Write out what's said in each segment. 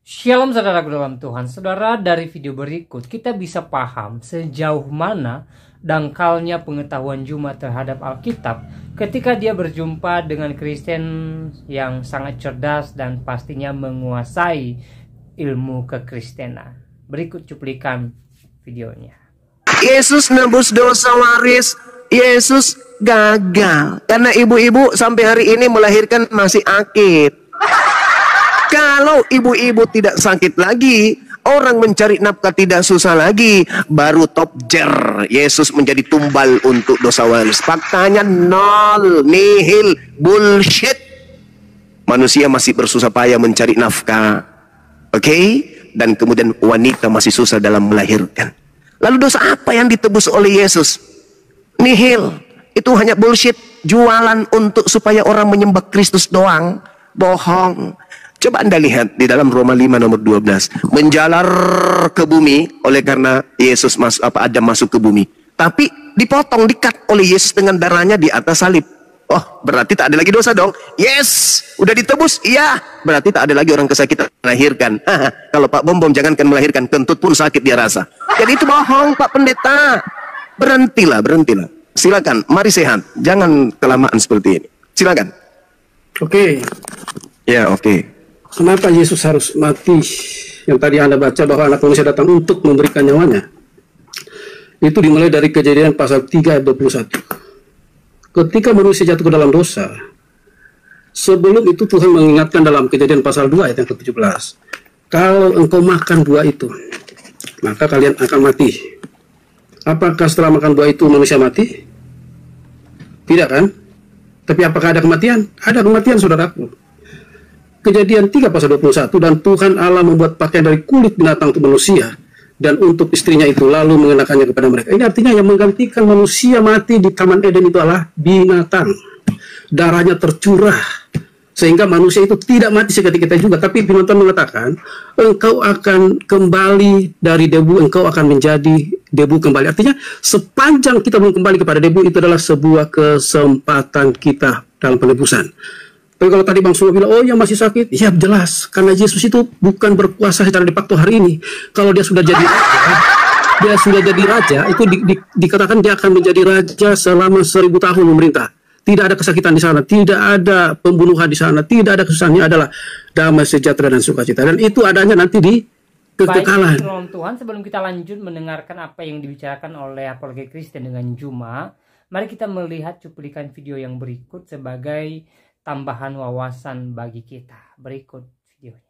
Shalom saudara dalam Tuhan. Saudara, dari video berikut kita bisa paham sejauh mana dangkalnya pengetahuan Juma terhadap Alkitab ketika dia berjumpa dengan Kristen yang sangat cerdas dan pastinya menguasai ilmu kekristenan. Berikut cuplikan videonya. Yesus nebus dosa waris. Yesus gagal karena ibu-ibu sampai hari ini melahirkan masih akid. Kalau ibu-ibu tidak sakit lagi, orang mencari nafkah tidak susah lagi, baru top jer. Yesus menjadi tumbal untuk dosa waris. Faktanya nol, nihil, bullshit. Manusia masih bersusah payah mencari nafkah. Oke? Dan kemudian wanita masih susah dalam melahirkan. Lalu dosa apa yang ditebus oleh Yesus? Nihil. Itu hanya bullshit. Jualan untuk supaya orang menyembah Kristus doang. Bohong. Coba Anda lihat di dalam Roma 5 nomor 12. Menjalar ke bumi oleh karena Yesus Adam masuk ke bumi. Tapi dipotong, dikat oleh Yesus dengan darahnya di atas salib. Oh, berarti tak ada lagi dosa dong. Yes, udah ditebus. Iya, berarti tak ada lagi orang kesakitan melahirkan. Kalau Pak Bom jangankan melahirkan, kentut pun sakit dia rasa. Jadi itu bohong, Pak Pendeta. Berhentilah. Silakan, mari sehat. Jangan kelamaan seperti ini. Silakan. Oke. Ya, oke. Kenapa Yesus harus mati? Yang tadi Anda baca bahwa anak manusia datang untuk memberikan nyawanya. Itu dimulai dari Kejadian pasal 3 ayat 21. Ketika manusia jatuh ke dalam dosa, sebelum itu Tuhan mengingatkan dalam Kejadian pasal 2 ayat yang ke-17. Kalau engkau makan buah itu, maka kalian akan mati. Apakah setelah makan buah itu manusia mati? Tidak kan? Tapi apakah ada kematian? Ada kematian, saudaraku. Kejadian 3 pasal 21, dan Tuhan Allah membuat pakaian dari kulit binatang untuk manusia dan untuk istrinya itu, lalu mengenakannya kepada mereka. Ini artinya yang menggantikan manusia mati di Taman Eden itu adalah binatang. Darahnya tercurah sehingga manusia itu tidak mati seketika itu juga. Tapi binatang mengatakan, engkau akan kembali dari debu, engkau akan menjadi debu kembali. Artinya sepanjang kita belum kembali kepada debu, itu adalah sebuah kesempatan kita dalam penebusan. Tapi kalau tadi Bang Sulo bilang, oh yang masih sakit, ya jelas, karena Yesus itu bukan berkuasa secara de facto hari ini. Kalau dia sudah jadi raja, itu dikatakan dia akan menjadi raja selama 1000 tahun memerintah. Tidak ada kesakitan di sana, tidak ada pembunuhan di sana, tidak ada kesusahannya, adalah damai sejahtera dan sukacita. Dan itu adanya nanti di kekekalan. Baik, Tuhan, sebelum kita lanjut mendengarkan apa yang dibicarakan oleh apologet Kristen dengan Juma, mari kita melihat cuplikan video yang berikut sebagai tambahan wawasan bagi kita. Berikut videonya.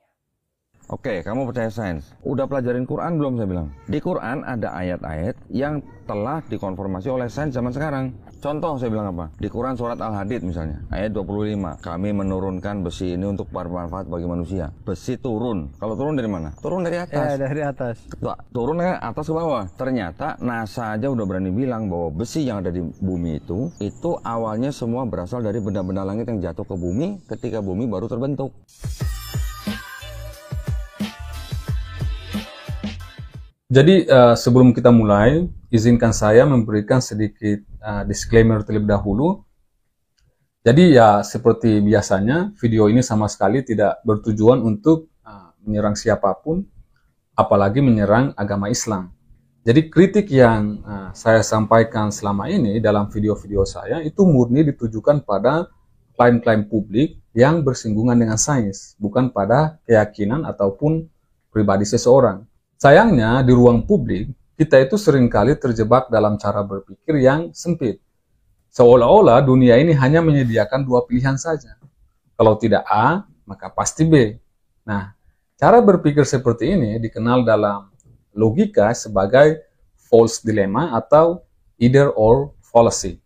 Oke, kamu percaya sains? Udah pelajarin Quran belum saya bilang? Di Quran ada ayat-ayat yang telah dikonfirmasi oleh sains zaman sekarang. Contoh saya bilang apa? Di Quran surat Al-Hadid misalnya, ayat 25. Kami menurunkan besi ini untuk bermanfaat bagi manusia. Besi turun. Kalau turun dari mana? Turun dari atas. Dari atas. Turun dari atas ke bawah. Ternyata NASA aja udah berani bilang bahwa besi yang ada di bumi itu awalnya semua berasal dari benda-benda langit yang jatuh ke bumi ketika bumi baru terbentuk. Jadi sebelum kita mulai, izinkan saya memberikan sedikit disclaimer terlebih dahulu. Jadi ya seperti biasanya, video ini sama sekali tidak bertujuan untuk menyerang siapapun, apalagi menyerang agama Islam. Jadi kritik yang saya sampaikan selama ini dalam video-video saya itu murni ditujukan pada klaim-klaim publik yang bersinggungan dengan sains, bukan pada keyakinan ataupun pribadi seseorang. Sayangnya di ruang publik, kita itu seringkali terjebak dalam cara berpikir yang sempit. Seolah-olah dunia ini hanya menyediakan dua pilihan saja. Kalau tidak A, maka pasti B. Nah, cara berpikir seperti ini dikenal dalam logika sebagai false dilemma atau either or fallacy.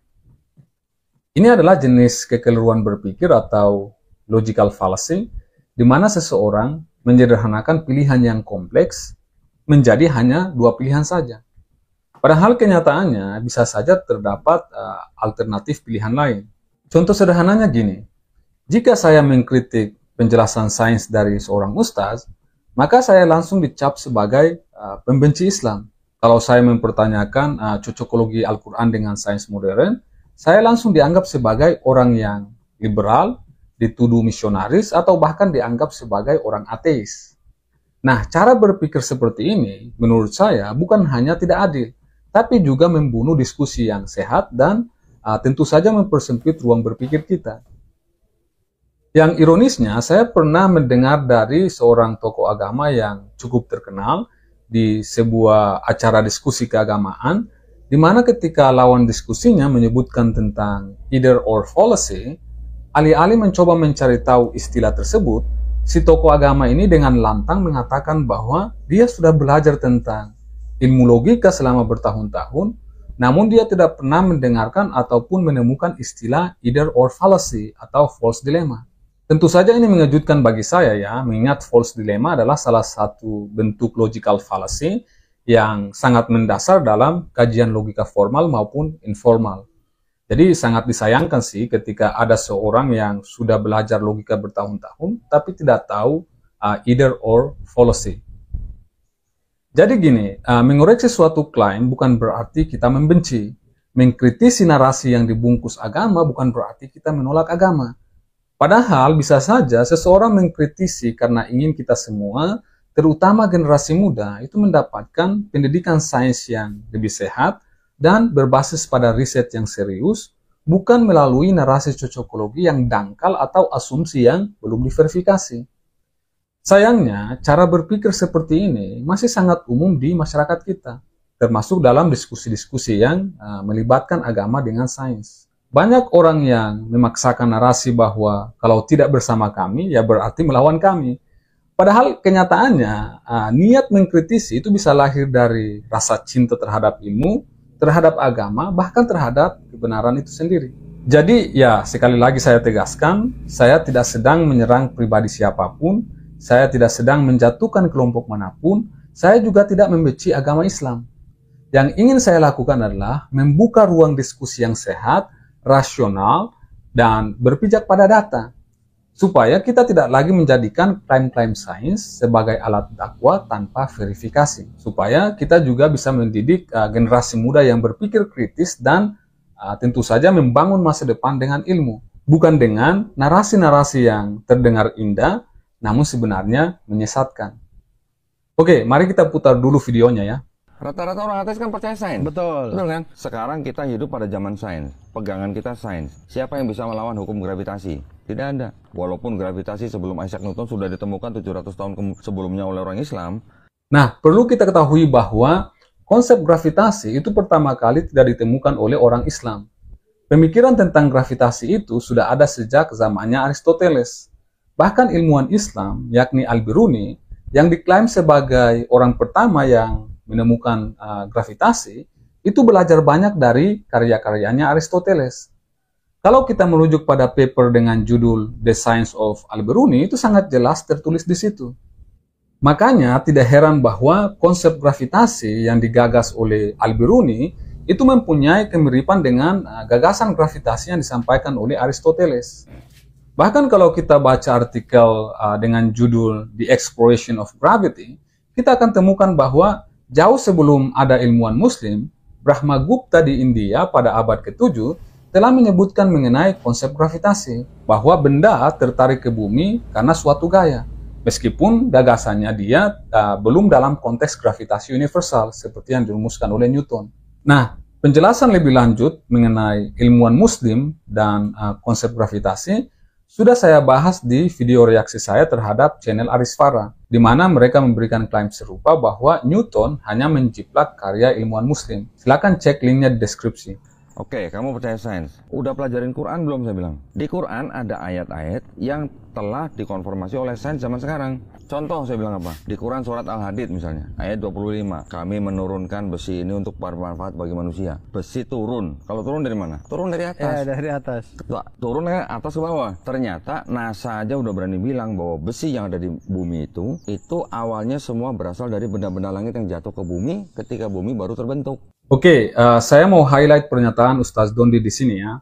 Ini adalah jenis kekeliruan berpikir atau logical fallacy, di mana seseorang menyederhanakan pilihan yang kompleks menjadi hanya dua pilihan saja. Padahal kenyataannya bisa saja terdapat alternatif pilihan lain. Contoh sederhananya gini, jika saya mengkritik penjelasan sains dari seorang ustaz, maka saya langsung dicap sebagai pembenci Islam. Kalau saya mempertanyakan cocokologi Al-Quran dengan sains modern, saya langsung dianggap sebagai orang yang liberal, dituduh misionaris, atau bahkan dianggap sebagai orang ateis. Nah, cara berpikir seperti ini menurut saya bukan hanya tidak adil, tapi juga membunuh diskusi yang sehat dan tentu saja mempersempit ruang berpikir kita. Yang ironisnya, saya pernah mendengar dari seorang tokoh agama yang cukup terkenal di sebuah acara diskusi keagamaan, di mana ketika lawan diskusinya menyebutkan tentang either or fallacy, alih-alih mencoba mencari tahu istilah tersebut, si tokoh agama ini dengan lantang mengatakan bahwa dia sudah belajar tentang ilmu logika selama bertahun-tahun, namun dia tidak pernah mendengarkan ataupun menemukan istilah either or fallacy atau false dilemma. Tentu saja ini mengejutkan bagi saya ya, mengingat false dilemma adalah salah satu bentuk logical fallacy yang sangat mendasar dalam kajian logika formal maupun informal. Jadi sangat disayangkan sih ketika ada seorang yang sudah belajar logika bertahun-tahun tapi tidak tahu either or fallacy. Jadi gini, mengoreksi suatu klaim bukan berarti kita membenci. Mengkritisi narasi yang dibungkus agama bukan berarti kita menolak agama. Padahal bisa saja seseorang mengkritisi karena ingin kita semua, terutama generasi muda, itu mendapatkan pendidikan sains yang lebih sehat dan berbasis pada riset yang serius, bukan melalui narasi cocokologi yang dangkal atau asumsi yang belum diverifikasi. Sayangnya, cara berpikir seperti ini masih sangat umum di masyarakat kita, termasuk dalam diskusi-diskusi yang melibatkan agama dengan sains. Banyak orang yang memaksakan narasi bahwa kalau tidak bersama kami, ya berarti melawan kami. Padahal kenyataannya, niat mengkritisi itu bisa lahir dari rasa cinta terhadap ilmu, terhadap agama, bahkan terhadap kebenaran itu sendiri. Jadi ya sekali lagi saya tegaskan, saya tidak sedang menyerang pribadi siapapun, saya tidak sedang menjatuhkan kelompok manapun, saya juga tidak membenci agama Islam. Yang ingin saya lakukan adalah membuka ruang diskusi yang sehat, rasional, dan berpijak pada data, supaya kita tidak lagi menjadikan klaim-klaim sains sebagai alat dakwah tanpa verifikasi, supaya kita juga bisa mendidik generasi muda yang berpikir kritis dan tentu saja membangun masa depan dengan ilmu, bukan dengan narasi-narasi yang terdengar indah, namun sebenarnya menyesatkan. Oke, mari kita putar dulu videonya ya. Rata-rata orang ateis kan percaya sains. Betul. Betul kan? Sekarang kita hidup pada zaman sains. Pegangan kita sains. Siapa yang bisa melawan hukum gravitasi? Tidak ada. Walaupun gravitasi sebelum Isaac Newton sudah ditemukan 700 tahun sebelumnya oleh orang Islam. Nah, perlu kita ketahui bahwa konsep gravitasi itu pertama kali tidak ditemukan oleh orang Islam. Pemikiran tentang gravitasi itu sudah ada sejak zamannya Aristoteles. Bahkan ilmuwan Islam, yakni Al-Biruni, yang diklaim sebagai orang pertama yang menemukan gravitasi, itu belajar banyak dari karya-karyanya Aristoteles. Kalau kita merujuk pada paper dengan judul The Science of Al-Biruni, itu sangat jelas tertulis di situ. Makanya tidak heran bahwa konsep gravitasi yang digagas oleh Al-Biruni itu mempunyai kemiripan dengan gagasan gravitasi yang disampaikan oleh Aristoteles. Bahkan kalau kita baca artikel dengan judul The Exploration of Gravity, kita akan temukan bahwa jauh sebelum ada ilmuwan Muslim, Brahmagupta di India pada abad ke-7 telah menyebutkan mengenai konsep gravitasi, bahwa benda tertarik ke bumi karena suatu gaya, meskipun gagasannya dia belum dalam konteks gravitasi universal seperti yang dirumuskan oleh Newton. Nah, penjelasan lebih lanjut mengenai ilmuwan Muslim dan konsep gravitasi sudah saya bahas di video reaksi saya terhadap channel Arisfara, di mana mereka memberikan klaim serupa bahwa Newton hanya menjiplak karya ilmuwan Muslim. Silakan cek linknya di deskripsi. Oke, kamu percaya sains. Udah pelajarin Quran belum saya bilang? Di Quran ada ayat-ayat yang telah dikonfirmasi oleh sains zaman sekarang. Contoh saya bilang apa? Di Quran surat Al-Hadid misalnya, ayat 25. Kami menurunkan besi ini untuk bermanfaat bagi manusia. Besi turun. Kalau turun dari mana? Turun dari atas. Ya, dari atas. Turun dari atas ke bawah. Ternyata NASA aja udah berani bilang bahwa besi yang ada di bumi itu awalnya semua berasal dari benda-benda langit yang jatuh ke bumi ketika bumi baru terbentuk. Oke, saya mau highlight pernyataan Ustaz Dondi di sini ya.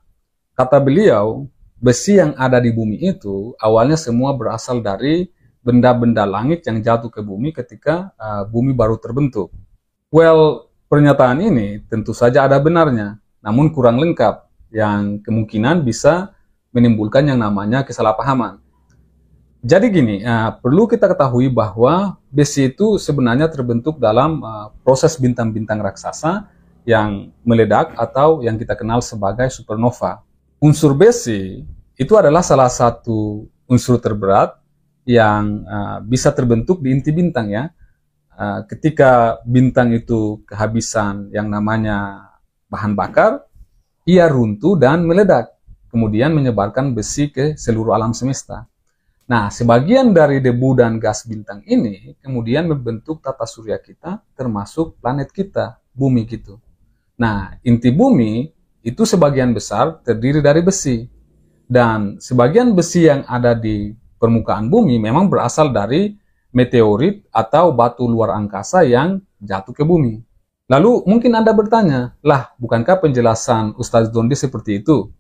Kata beliau, besi yang ada di bumi itu awalnya semua berasal dari benda-benda langit yang jatuh ke bumi ketika bumi baru terbentuk. Well, pernyataan ini tentu saja ada benarnya, namun kurang lengkap, yang kemungkinan bisa menimbulkan yang namanya kesalahpahaman. Jadi gini, perlu kita ketahui bahwa besi itu sebenarnya terbentuk dalam proses bintang-bintang raksasa yang meledak atau yang kita kenal sebagai supernova. Unsur besi itu adalah salah satu unsur terberat yang bisa terbentuk di inti bintang ya. Ketika bintang itu kehabisan yang namanya bahan bakar, ia runtuh dan meledak, kemudian menyebarkan besi ke seluruh alam semesta. Nah, sebagian dari debu dan gas bintang ini kemudian membentuk tata surya kita, termasuk planet kita, bumi gitu. Nah, inti bumi itu sebagian besar terdiri dari besi. Dan sebagian besi yang ada di permukaan bumi memang berasal dari meteorit atau batu luar angkasa yang jatuh ke bumi. Lalu mungkin Anda bertanya, lah bukankah penjelasan Ustaz Dondi seperti itu?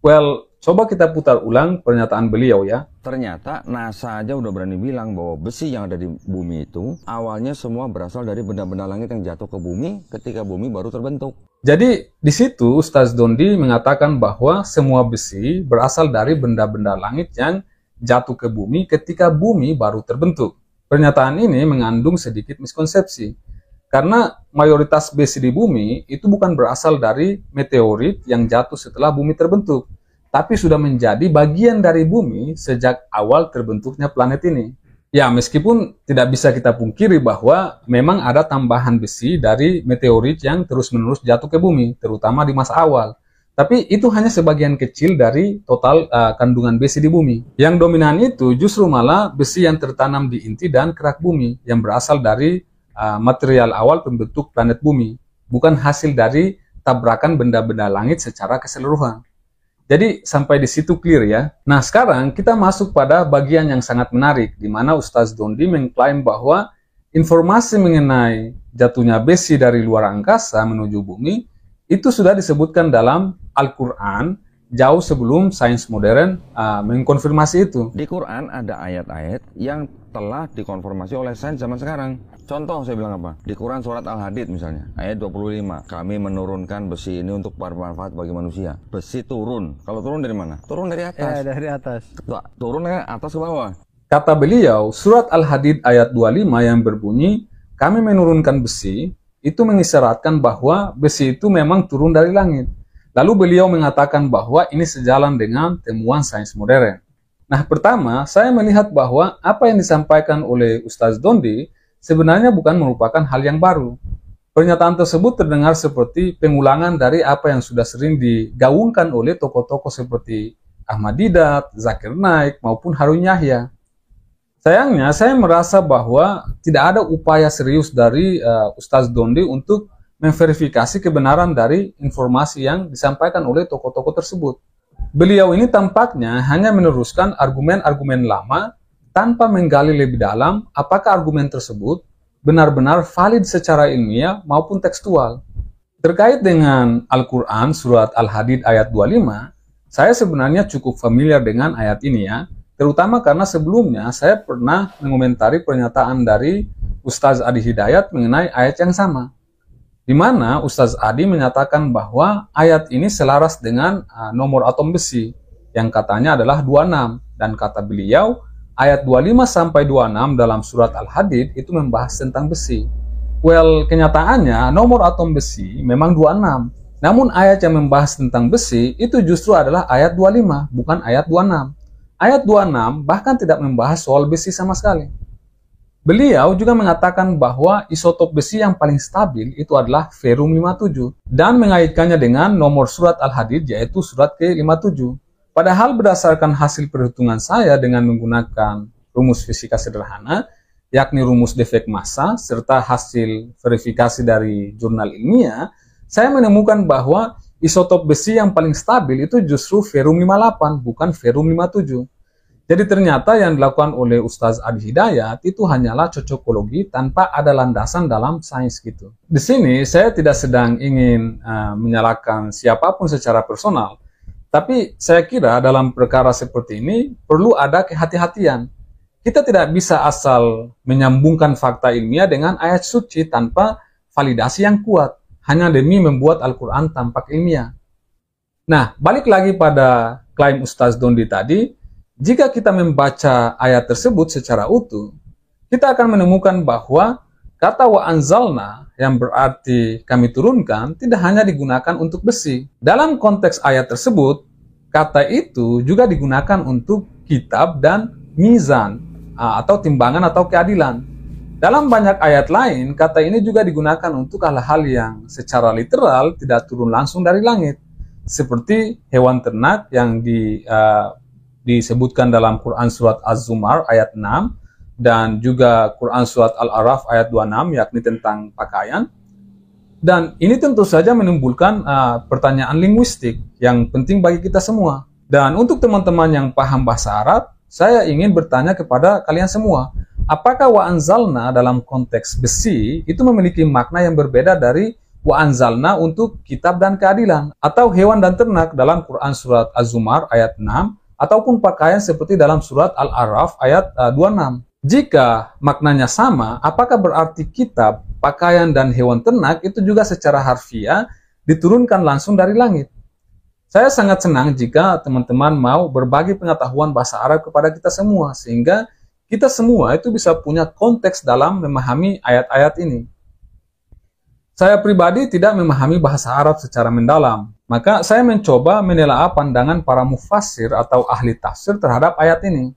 Well, coba kita putar ulang pernyataan beliau ya. Ternyata NASA aja udah berani bilang bahwa besi yang ada di bumi itu awalnya semua berasal dari benda-benda langit yang jatuh ke bumi ketika bumi baru terbentuk. Jadi di situ Ustaz Dondi mengatakan bahwa semua besi berasal dari benda-benda langit yang jatuh ke bumi ketika bumi baru terbentuk. Pernyataan ini mengandung sedikit miskonsepsi. Karena mayoritas besi di bumi itu bukan berasal dari meteorit yang jatuh setelah bumi terbentuk, tapi sudah menjadi bagian dari bumi sejak awal terbentuknya planet ini. Ya, meskipun tidak bisa kita pungkiri bahwa memang ada tambahan besi dari meteorit yang terus-menerus jatuh ke bumi, terutama di masa awal. Tapi itu hanya sebagian kecil dari total kandungan besi di bumi. Yang dominan itu justru malah besi yang tertanam di inti dan kerak bumi, yang berasal dari material awal pembentuk planet bumi, bukan hasil dari tabrakan benda-benda langit secara keseluruhan. Jadi sampai di situ clear ya. Nah sekarang kita masuk pada bagian yang sangat menarik, di mana Ustaz Dondi mengklaim bahwa informasi mengenai jatuhnya besi dari luar angkasa menuju bumi itu sudah disebutkan dalam Al-Quran jauh sebelum sains modern mengkonfirmasi itu. Di Quran ada ayat-ayat yang telah dikonfirmasi oleh sains zaman sekarang. Contoh saya bilang apa? Di Quran surat Al-Hadid misalnya, ayat 25. Kami menurunkan besi ini untuk bermanfaat bagi manusia. Besi turun. Kalau turun dari mana? Turun dari atas. Dari atas. Turun dari atas ke bawah. Kata beliau, surat Al-Hadid ayat 25 yang berbunyi, kami menurunkan besi, itu mengisyaratkan bahwa besi itu memang turun dari langit. Lalu beliau mengatakan bahwa ini sejalan dengan temuan sains modern. Nah, pertama, saya melihat bahwa apa yang disampaikan oleh Ustaz Dondi sebenarnya bukan merupakan hal yang baru. Pernyataan tersebut terdengar seperti pengulangan dari apa yang sudah sering digaungkan oleh tokoh-tokoh seperti Ahmad Didat, Zakir Naik, maupun Harun Yahya. Sayangnya, saya merasa bahwa tidak ada upaya serius dari Ustaz Dondi untuk memverifikasi kebenaran dari informasi yang disampaikan oleh tokoh-tokoh tersebut. Beliau ini tampaknya hanya meneruskan argumen-argumen lama tanpa menggali lebih dalam apakah argumen tersebut benar-benar valid secara ilmiah maupun tekstual. Terkait dengan Al-Quran surat Al-Hadid ayat 25, saya sebenarnya cukup familiar dengan ayat ini ya, terutama karena sebelumnya saya pernah mengomentari pernyataan dari Ustaz Adi Hidayat mengenai ayat yang sama, di mana Ustaz Adi menyatakan bahwa ayat ini selaras dengan nomor atom besi yang katanya adalah 26, dan kata beliau ayat 25 sampai 26 dalam surat Al-Hadid itu membahas tentang besi. Well, kenyataannya nomor atom besi memang 26, namun ayat yang membahas tentang besi itu justru adalah ayat 25, bukan ayat 26. Ayat 26 bahkan tidak membahas soal besi sama sekali. Beliau juga mengatakan bahwa isotop besi yang paling stabil itu adalah Ferum 57 dan mengaitkannya dengan nomor surat Al-Hadid yaitu surat ke-57. Padahal berdasarkan hasil perhitungan saya dengan menggunakan rumus fisika sederhana, yakni rumus defek massa serta hasil verifikasi dari jurnal ilmiah, saya menemukan bahwa isotop besi yang paling stabil itu justru Ferum 58, bukan Ferum 57. Jadi ternyata yang dilakukan oleh Ustaz Adi Hidayat itu hanyalah cocokologi tanpa ada landasan dalam sains gitu. Di sini saya tidak sedang ingin menyalahkan siapapun secara personal, tapi saya kira dalam perkara seperti ini perlu ada kehati-hatian. Kita tidak bisa asal menyambungkan fakta ilmiah dengan ayat suci tanpa validasi yang kuat, hanya demi membuat Al-Quran tampak ilmiah. Nah, balik lagi pada klaim Ustaz Dondi tadi, jika kita membaca ayat tersebut secara utuh, kita akan menemukan bahwa kata wa anzalna yang berarti kami turunkan tidak hanya digunakan untuk besi. Dalam konteks ayat tersebut, kata itu juga digunakan untuk kitab dan mizan atau timbangan atau keadilan. Dalam banyak ayat lain, kata ini juga digunakan untuk hal-hal yang secara literal tidak turun langsung dari langit. Seperti hewan ternak yang disebutkan dalam Quran Surat Az-Zumar ayat 6, dan juga Quran Surat Al-Araf ayat 26, yakni tentang pakaian. Dan ini tentu saja menimbulkan pertanyaan linguistik yang penting bagi kita semua. Dan untuk teman-teman yang paham bahasa Arab, saya ingin bertanya kepada kalian semua, apakah wa anzalna dalam konteks besi itu memiliki makna yang berbeda dari wa anzalna untuk kitab dan keadilan, atau hewan dan ternak dalam Quran Surat Az-Zumar ayat 6, ataupun pakaian seperti dalam Surat Al-Araf ayat 26? Jika maknanya sama, apakah berarti kitab, pakaian, dan hewan ternak itu juga secara harfiah diturunkan langsung dari langit? Saya sangat senang jika teman-teman mau berbagi pengetahuan bahasa Arab kepada kita semua, sehingga kita semua itu bisa punya konteks dalam memahami ayat-ayat ini. Saya pribadi tidak memahami bahasa Arab secara mendalam, maka saya mencoba menelaah pandangan para mufassir atau ahli tafsir terhadap ayat ini.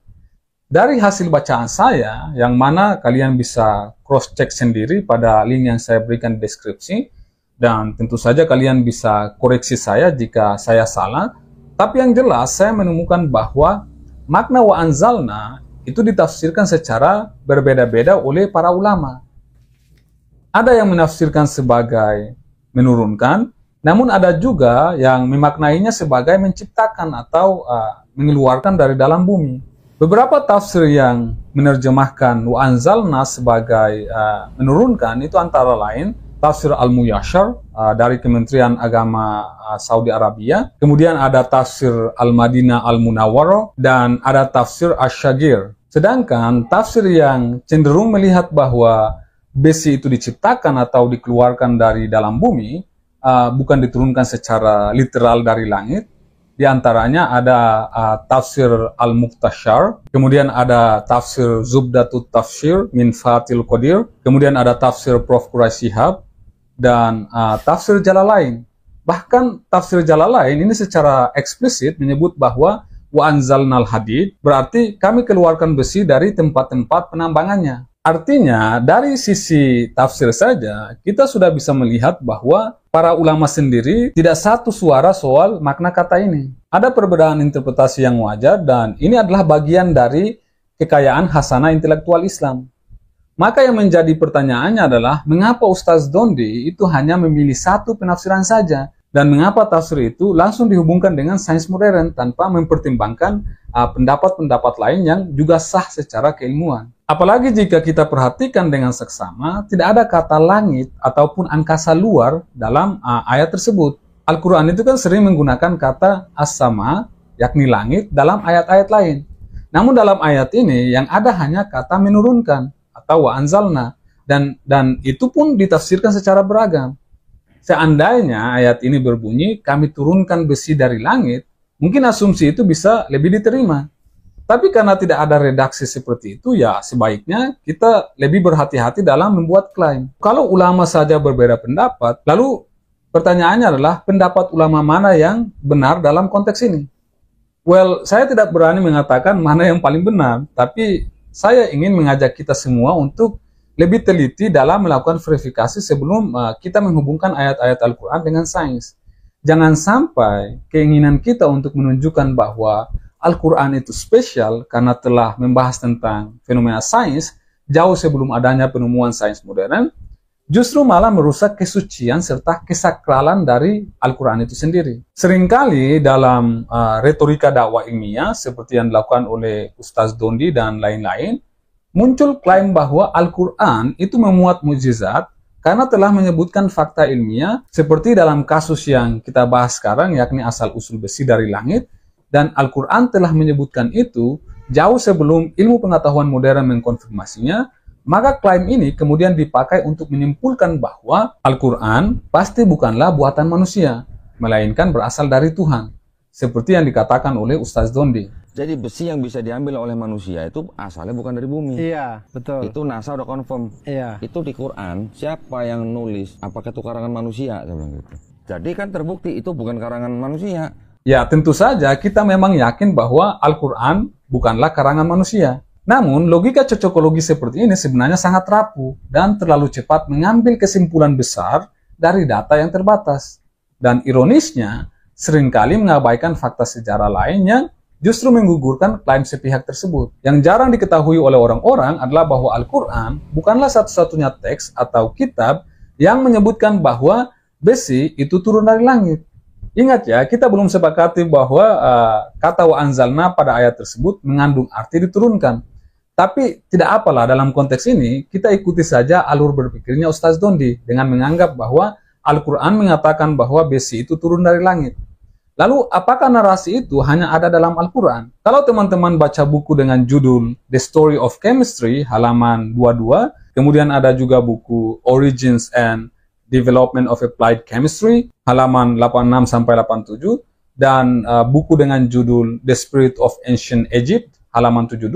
Dari hasil bacaan saya, yang mana kalian bisa cross-check sendiri pada link yang saya berikan di deskripsi, dan tentu saja kalian bisa koreksi saya jika saya salah, tapi yang jelas saya menemukan bahwa makna wa anzalna itu ditafsirkan secara berbeda-beda oleh para ulama. Ada yang menafsirkan sebagai menurunkan, namun ada juga yang memaknainya sebagai menciptakan atau mengeluarkan dari dalam bumi. Beberapa tafsir yang menerjemahkan wa anzalna sebagai menurunkan itu antara lain tafsir Al-Muyassar dari Kementerian Agama Saudi Arabia, kemudian ada tafsir Al-Madinah Al-Munawwarah, dan ada tafsir Asy-Syaghir. Sedangkan tafsir yang cenderung melihat bahwa besi itu diciptakan atau dikeluarkan dari dalam bumi, bukan diturunkan secara literal dari langit. Di antaranya ada tafsir Al-Muqtashar, kemudian ada tafsir Zubdatut Tafsir min Fathil Qadir, kemudian ada tafsir Prof. Quraisy Shihab, dan tafsir Jalalain. Bahkan tafsir Jalalain ini secara eksplisit menyebut bahwa wa anzalnal hadid berarti kami keluarkan besi dari tempat-tempat penambangannya. Artinya, dari sisi tafsir saja, kita sudah bisa melihat bahwa para ulama sendiri tidak satu suara soal makna kata ini. Ada perbedaan interpretasi yang wajar, dan ini adalah bagian dari kekayaan hasanah intelektual Islam. Maka yang menjadi pertanyaannya adalah, mengapa Ustaz Dondi itu hanya memilih satu penafsiran saja? Dan mengapa tafsir itu langsung dihubungkan dengan sains modern tanpa mempertimbangkan pendapat-pendapat lain yang juga sah secara keilmuan? Apalagi jika kita perhatikan dengan seksama, tidak ada kata langit ataupun angkasa luar dalam ayat tersebut. Al-Quran itu kan sering menggunakan kata as-sama, yakni langit, dalam ayat-ayat lain. Namun dalam ayat ini yang ada hanya kata menurunkan atau wa anzalna, dan itu pun ditafsirkan secara beragam. Seandainya ayat ini berbunyi, kami turunkan besi dari langit, mungkin asumsi itu bisa lebih diterima. Tapi karena tidak ada redaksi seperti itu, ya sebaiknya kita lebih berhati-hati dalam membuat klaim. Kalau ulama saja berbeda pendapat, lalu pertanyaannya adalah pendapat ulama mana yang benar dalam konteks ini? Well, saya tidak berani mengatakan mana yang paling benar, tapi saya ingin mengajak kita semua untuk lebih teliti dalam melakukan verifikasi sebelum kita menghubungkan ayat-ayat Al-Quran dengan sains. Jangan sampai keinginan kita untuk menunjukkan bahwa Al-Quran itu spesial karena telah membahas tentang fenomena sains jauh sebelum adanya penemuan sains modern, justru malah merusak kesucian serta kesakralan dari Al-Quran itu sendiri. Seringkali dalam retorika dakwah ilmiah seperti yang dilakukan oleh Ustaz Dondi dan lain-lain, muncul klaim bahwa Al-Quran itu memuat mukjizat karena telah menyebutkan fakta ilmiah seperti dalam kasus yang kita bahas sekarang, yakni asal-usul besi dari langit, dan Al-Quran telah menyebutkan itu jauh sebelum ilmu pengetahuan modern mengkonfirmasinya. Maka klaim ini kemudian dipakai untuk menyimpulkan bahwa Al-Quran pasti bukanlah buatan manusia, melainkan berasal dari Tuhan, seperti yang dikatakan oleh Ustaz Dondi. Jadi besi yang bisa diambil oleh manusia itu asalnya bukan dari bumi. Iya, betul. Itu NASA udah confirm. Iya. Itu di Quran, siapa yang nulis? Apakah itu karangan manusia? Saya bilang gitu. Jadi kan terbukti itu bukan karangan manusia. Ya, tentu saja kita memang yakin bahwa Al-Quran bukanlah karangan manusia. Namun, logika cocokologi seperti ini sebenarnya sangat rapuh dan terlalu cepat mengambil kesimpulan besar dari data yang terbatas. Dan ironisnya, seringkali mengabaikan fakta sejarah lain yang justru menggugurkan klaim sepihak tersebut. Yang jarang diketahui oleh orang-orang adalah bahwa Al-Quran bukanlah satu-satunya teks atau kitab yang menyebutkan bahwa besi itu turun dari langit. Ingat ya, kita belum sepakati bahwa kata wa anzalna pada ayat tersebut mengandung arti diturunkan. Tapi tidak apalah, dalam konteks ini kita ikuti saja alur berpikirnya Ustaz Dondi dengan menganggap bahwa Al-Quran mengatakan bahwa besi itu turun dari langit. Lalu, apakah narasi itu hanya ada dalam Al-Quran? Kalau teman-teman baca buku dengan judul The Story of Chemistry, halaman 22, kemudian ada juga buku Origins and Development of Applied Chemistry, halaman 86-87, dan buku dengan judul The Spirit of Ancient Egypt, halaman 72,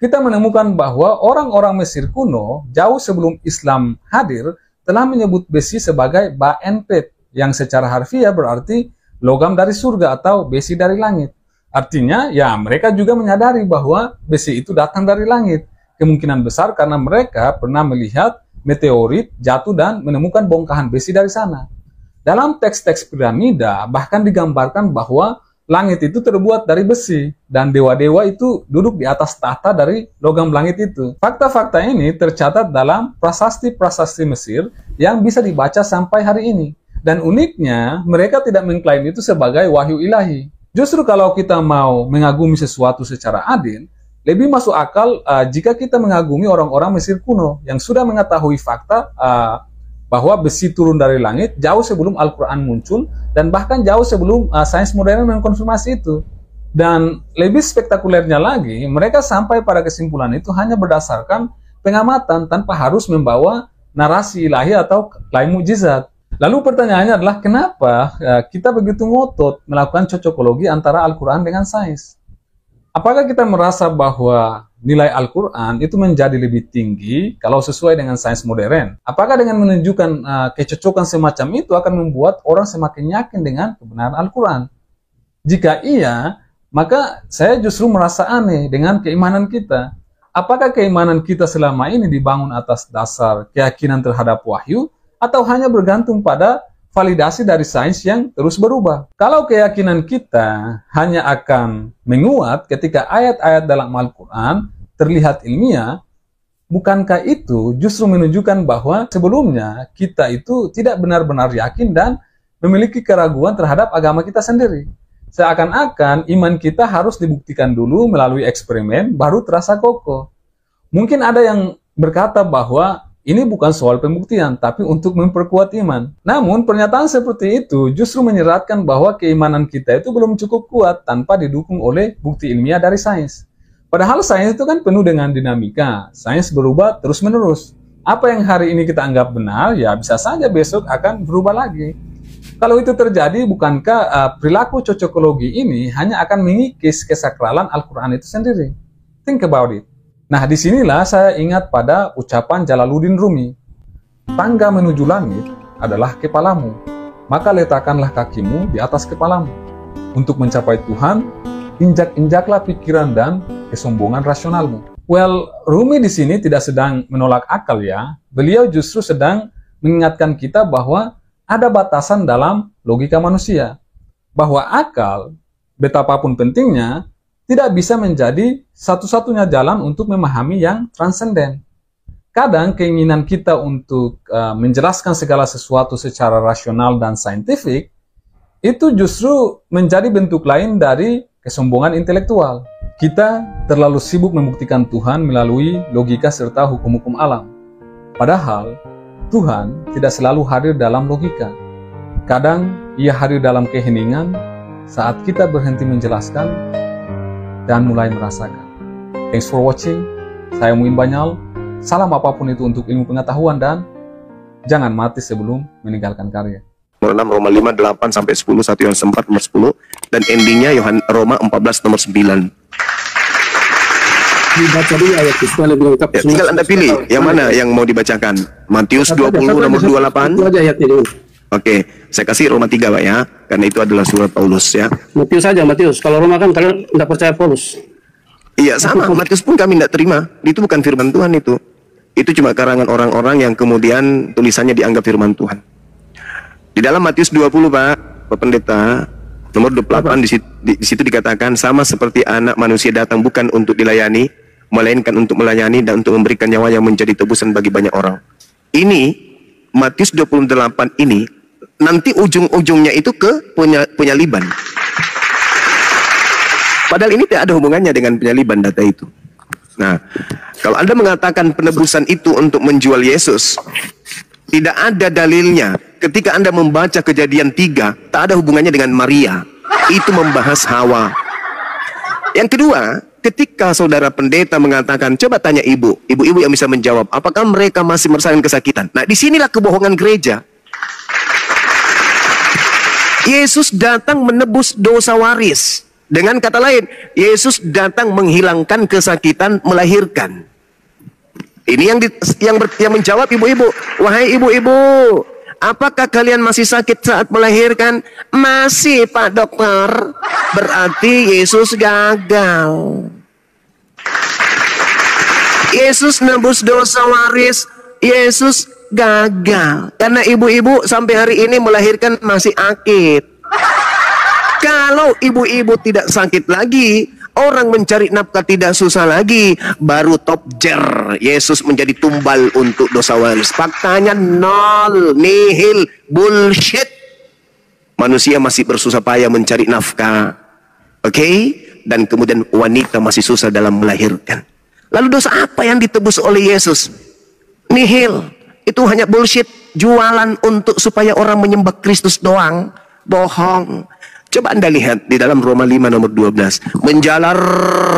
kita menemukan bahwa orang-orang Mesir kuno, jauh sebelum Islam hadir, telah menyebut besi sebagai ba'enpet, yang secara harfiah berarti logam dari surga atau besi dari langit. Artinya, ya mereka juga menyadari bahwa besi itu datang dari langit. Kemungkinan besar karena mereka pernah melihat meteorit jatuh dan menemukan bongkahan besi dari sana. Dalam teks-teks piramida, bahkan digambarkan bahwa langit itu terbuat dari besi, dan dewa-dewa itu duduk di atas tahta dari logam langit itu. Fakta-fakta ini tercatat dalam prasasti-prasasti Mesir yang bisa dibaca sampai hari ini. Dan uniknya, mereka tidak mengklaim itu sebagai wahyu ilahi. Justru kalau kita mau mengagumi sesuatu secara adil, lebih masuk akal jika kita mengagumi orang-orang Mesir kuno yang sudah mengetahui fakta bahwa besi turun dari langit jauh sebelum Al-Quran muncul dan bahkan jauh sebelum sains modern mengkonfirmasi itu. Dan lebih spektakulernya lagi, mereka sampai pada kesimpulan itu hanya berdasarkan pengamatan tanpa harus membawa narasi ilahi atau klaim mukjizat. Lalu pertanyaannya adalah kenapa kita begitu ngotot melakukan cocokologi antara Al-Quran dengan sains? Apakah kita merasa bahwa nilai Al-Quran itu menjadi lebih tinggi kalau sesuai dengan sains modern? Apakah dengan menunjukkan kecocokan semacam itu akan membuat orang semakin yakin dengan kebenaran Al-Quran? Jika iya, maka saya justru merasa aneh dengan keimanan kita. Apakah keimanan kita selama ini dibangun atas dasar keyakinan terhadap wahyu, atau hanya bergantung pada validasi dari sains yang terus berubah? Kalau keyakinan kita hanya akan menguat ketika ayat-ayat dalam Al-Quran terlihat ilmiah, bukankah itu justru menunjukkan bahwa sebelumnya kita itu tidak benar-benar yakin dan memiliki keraguan terhadap agama kita sendiri? Seakan-akan iman kita harus dibuktikan dulu melalui eksperimen baru terasa kokoh. Mungkin ada yang berkata bahwa ini bukan soal pembuktian, tapi untuk memperkuat iman. Namun, pernyataan seperti itu justru menyeratkan bahwa keimanan kita itu belum cukup kuat tanpa didukung oleh bukti ilmiah dari sains. Padahal sains itu kan penuh dengan dinamika. Sains berubah terus-menerus. Apa yang hari ini kita anggap benar, ya bisa saja besok akan berubah lagi. Kalau itu terjadi, bukankah perilaku cocokologi ini hanya akan mengikis kesakralan Al-Quran itu sendiri? Think about it. Nah, disinilah saya ingat pada ucapan Jalaluddin Rumi. Tangga menuju langit adalah kepalamu, maka letakkanlah kakimu di atas kepalamu. Untuk mencapai Tuhan, injak-injaklah pikiran dan kesombongan rasionalmu. Well, Rumi di sini tidak sedang menolak akal ya. Beliau justru sedang mengingatkan kita bahwa ada batasan dalam logika manusia. Bahwa akal, betapapun pentingnya, tidak bisa menjadi satu-satunya jalan untuk memahami yang transenden. Kadang keinginan kita untuk menjelaskan segala sesuatu secara rasional dan saintifik itu justru menjadi bentuk lain dari kesombongan intelektual. Kita terlalu sibuk membuktikan Tuhan melalui logika serta hukum-hukum alam. Padahal Tuhan tidak selalu hadir dalam logika. Kadang Ia hadir dalam keheningan saat kita berhenti menjelaskan dan mulai merasakan. Thanks for watching. Saya Muin Banyal. Salam apapun itu untuk ilmu pengetahuan dan jangan mati sebelum meninggalkan karya. nomor 6, Roma 5, 8 sampai 10, 1 Yohanes 4 nomor 10, dan endingnya Roma 14 nomor 9. Dibaca dulu ayat itu supaya lebih lengkap. Ya, tinggal Anda pilih yang mana yang mau dibacakan. Matius 20 nomor 28. Itu aja ayatnya dulu. Oke, saya kasih Roma 3 Pak ya, karena itu adalah surat Paulus ya. Matius saja, Matius. Kalau Roma kan kalian tidak percaya Paulus. Iya sama, Matius pun kami tidak terima. Itu bukan firman Tuhan itu. Itu cuma karangan orang-orang yang kemudian tulisannya dianggap firman Tuhan. Di dalam Matius 20 Pak Pendeta, nomor 28 di situ dikatakan sama seperti anak manusia datang bukan untuk dilayani, melainkan untuk melayani dan untuk memberikan nyawa yang menjadi tebusan bagi banyak orang. Ini Matius 28 ini nanti ujung-ujungnya itu ke penyaliban. Padahal ini tidak ada hubungannya dengan penyaliban data itu. Nah, kalau Anda mengatakan penebusan itu untuk menjual Yesus, tidak ada dalilnya. Ketika Anda membaca Kejadian 3, tak ada hubungannya dengan Maria. Itu membahas Hawa. Yang kedua, ketika saudara pendeta mengatakan, coba tanya ibu-ibu yang bisa menjawab, apakah mereka masih merasakan kesakitan? Nah, disinilah kebohongan gereja. Yesus datang menebus dosa waris. Dengan kata lain, Yesus datang menghilangkan kesakitan melahirkan. Ini yang menjawab ibu-ibu. Wahai ibu-ibu, apakah kalian masih sakit saat melahirkan? Masih, Pak Dokter. Berarti Yesus gagal. Yesus nebus dosa waris. Yesus gagal. Karena ibu-ibu sampai hari ini melahirkan masih akid. Kalau ibu-ibu tidak sakit lagi, orang mencari nafkah tidak susah lagi, baru top jer. Yesus menjadi tumbal untuk dosa waris. Faktanya nol, nihil, bullshit. Manusia masih bersusah payah mencari nafkah. Oke? Dan kemudian wanita masih susah dalam melahirkan. Lalu dosa apa yang ditebus oleh Yesus? Nihil. Itu hanya bullshit. Jualan untuk supaya orang menyembah Kristus doang. Bohong. Coba Anda lihat di dalam Roma 5 nomor 12. Menjalar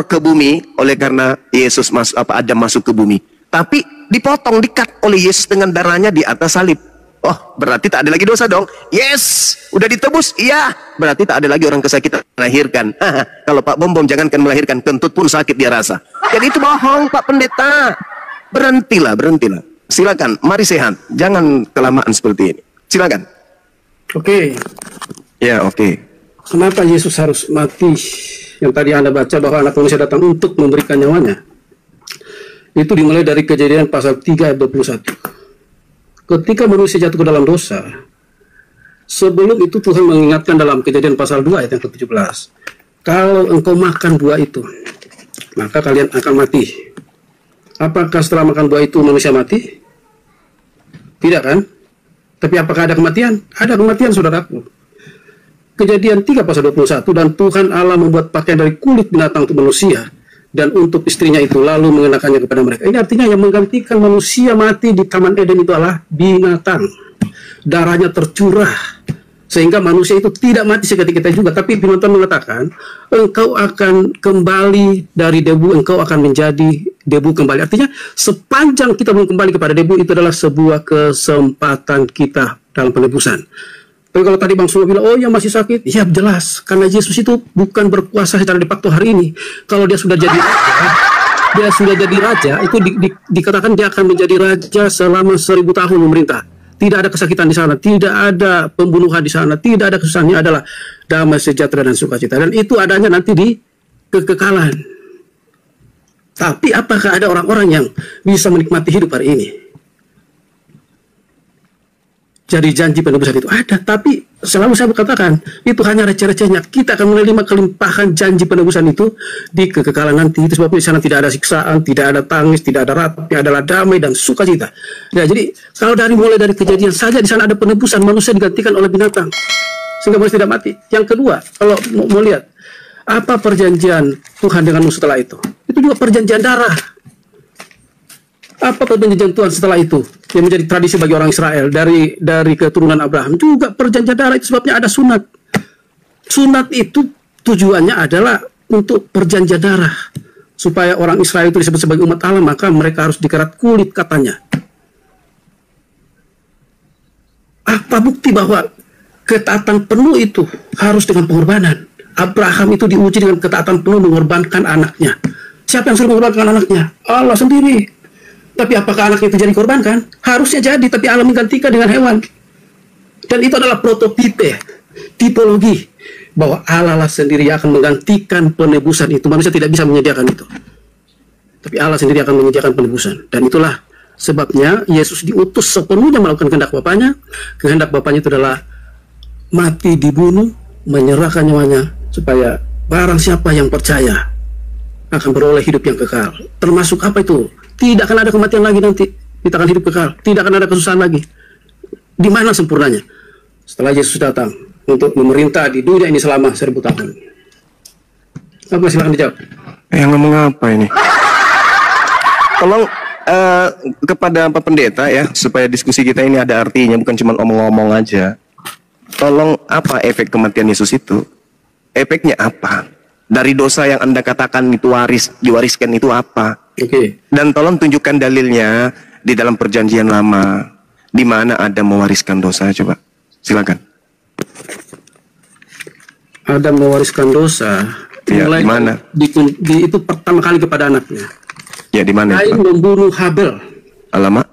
ke bumi oleh karena Yesus Adam masuk ke bumi. Tapi dipotong, dikat oleh Yesus dengan darahnya di atas salib. Oh, berarti tak ada lagi dosa dong. Yes, udah ditebus. Iya, berarti tak ada lagi orang kesakitan melahirkan. Kalau Pak Bom jangankan melahirkan, kentut pun sakit dia rasa. Jadi itu bohong Pak Pendeta. Berhentilah. Silakan, mari sehat. Jangan kelamaan seperti ini. Silakan. Oke. Ya, oke. Kenapa Yesus harus mati? Yang tadi Anda baca bahwa anak manusia datang untuk memberikan nyawanya. Itu dimulai dari Kejadian pasal 3 ayat 21. Ketika manusia jatuh ke dalam dosa, sebelum itu Tuhan mengingatkan dalam Kejadian pasal 2 ayat yang ke-17. Kalau engkau makan buah itu, maka kalian akan mati. Apakah setelah makan buah itu manusia mati? Tidak kan? Tapi apakah ada kematian? Ada kematian, saudaraku. Kejadian 3 pasal 21, dan Tuhan Allah membuat pakaian dari kulit binatang untuk manusia dan untuk istrinya itu, lalu mengenakannya kepada mereka. Ini artinya yang menggantikan manusia mati di Taman Eden itu adalah binatang. Darahnya tercurah sehingga manusia itu tidak mati seketika kita juga. Tapi binatang mengatakan, engkau akan kembali dari debu, engkau akan menjadi debu kembali. Artinya sepanjang kita belum kembali kepada debu, itu adalah sebuah kesempatan kita dalam penebusan. Tapi kalau tadi Bang Suma bilang, oh ya masih sakit, ya jelas, karena Yesus itu bukan berkuasa secara de facto hari ini. Kalau dia sudah jadi raja, itu dikatakan dia akan menjadi raja selama 1000 tahun memerintah. Tidak ada kesakitan di sana, tidak ada pembunuhan di sana, tidak ada kesusahannya, adalah damai sejahtera dan sukacita. Dan itu adanya nanti di kekekalan. Tapi apakah ada orang-orang yang bisa menikmati hidup hari ini? Jadi janji penebusan itu ada, tapi selalu saya berkatakan, itu hanya receh-recehnya. Kita akan menerima kelimpahan janji penebusan itu di kekekalan nanti. Itu sebabnya di sana tidak ada siksaan, tidak ada tangis, tidak ada ratap, adalah damai dan sukacita. Ya, jadi kalau mulai dari kejadian saja di sana ada penebusan, manusia digantikan oleh binatang sehingga manusia tidak mati. Yang kedua, kalau mau lihat apa perjanjian Tuhan denganmu setelah itu juga perjanjian darah. Apa perjanjian Tuhan setelah itu yang menjadi tradisi bagi orang Israel dari keturunan Abraham? Juga perjanjian darah. Itu sebabnya ada sunat. Sunat itu tujuannya adalah untuk perjanjian darah, supaya orang Israel itu disebut sebagai umat Allah, maka mereka harus dikerat kulit katanya. Apa bukti bahwa ketaatan penuh itu harus dengan pengorbanan. Abraham itu diuji dengan ketaatan penuh mengorbankan anaknya. Siapa yang suruh mengorbankan anaknya? Allah sendiri. Tapi apakah anaknya itu jadi korbankan? Harusnya jadi, tapi Allah menggantikan dengan hewan. Dan itu adalah prototipe, tipologi, bahwa Allah lah sendiri yang akan menggantikan penebusan itu. Manusia tidak bisa menyediakan itu. Tapi Allah sendiri akan menyediakan penebusan. Dan itulah sebabnya Yesus diutus sepenuhnya melakukan kehendak Bapaknya. Kehendak Bapaknya itu adalah mati dibunuh, menyerahkan nyawanya, supaya barang siapa yang percaya akan beroleh hidup yang kekal. Termasuk apa itu? Tidak akan ada kematian lagi nanti. Kita akan hidup kekal. Tidak akan ada kesusahan lagi. Di mana sempurnanya? Setelah Yesus datang untuk memerintah di dunia ini selama 1000 tahun. Apa, silakan dijawab. Yang ngomong apa ini? Tolong kepada Pak Pendeta ya, supaya diskusi kita ini ada artinya, bukan cuma omong-omong aja. Tolong, apa efek kematian Yesus itu? Efeknya apa? Dari dosa yang Anda katakan itu diwariskan itu apa? Oke. Dan tolong tunjukkan dalilnya di dalam perjanjian lama, di mana ada mewariskan dosa. Coba, silakan. Adam mewariskan dosa. Ya, di mana? Itu pertama kali kepada anaknya. Ya, di mana? Kain membunuh Habel. Alamak.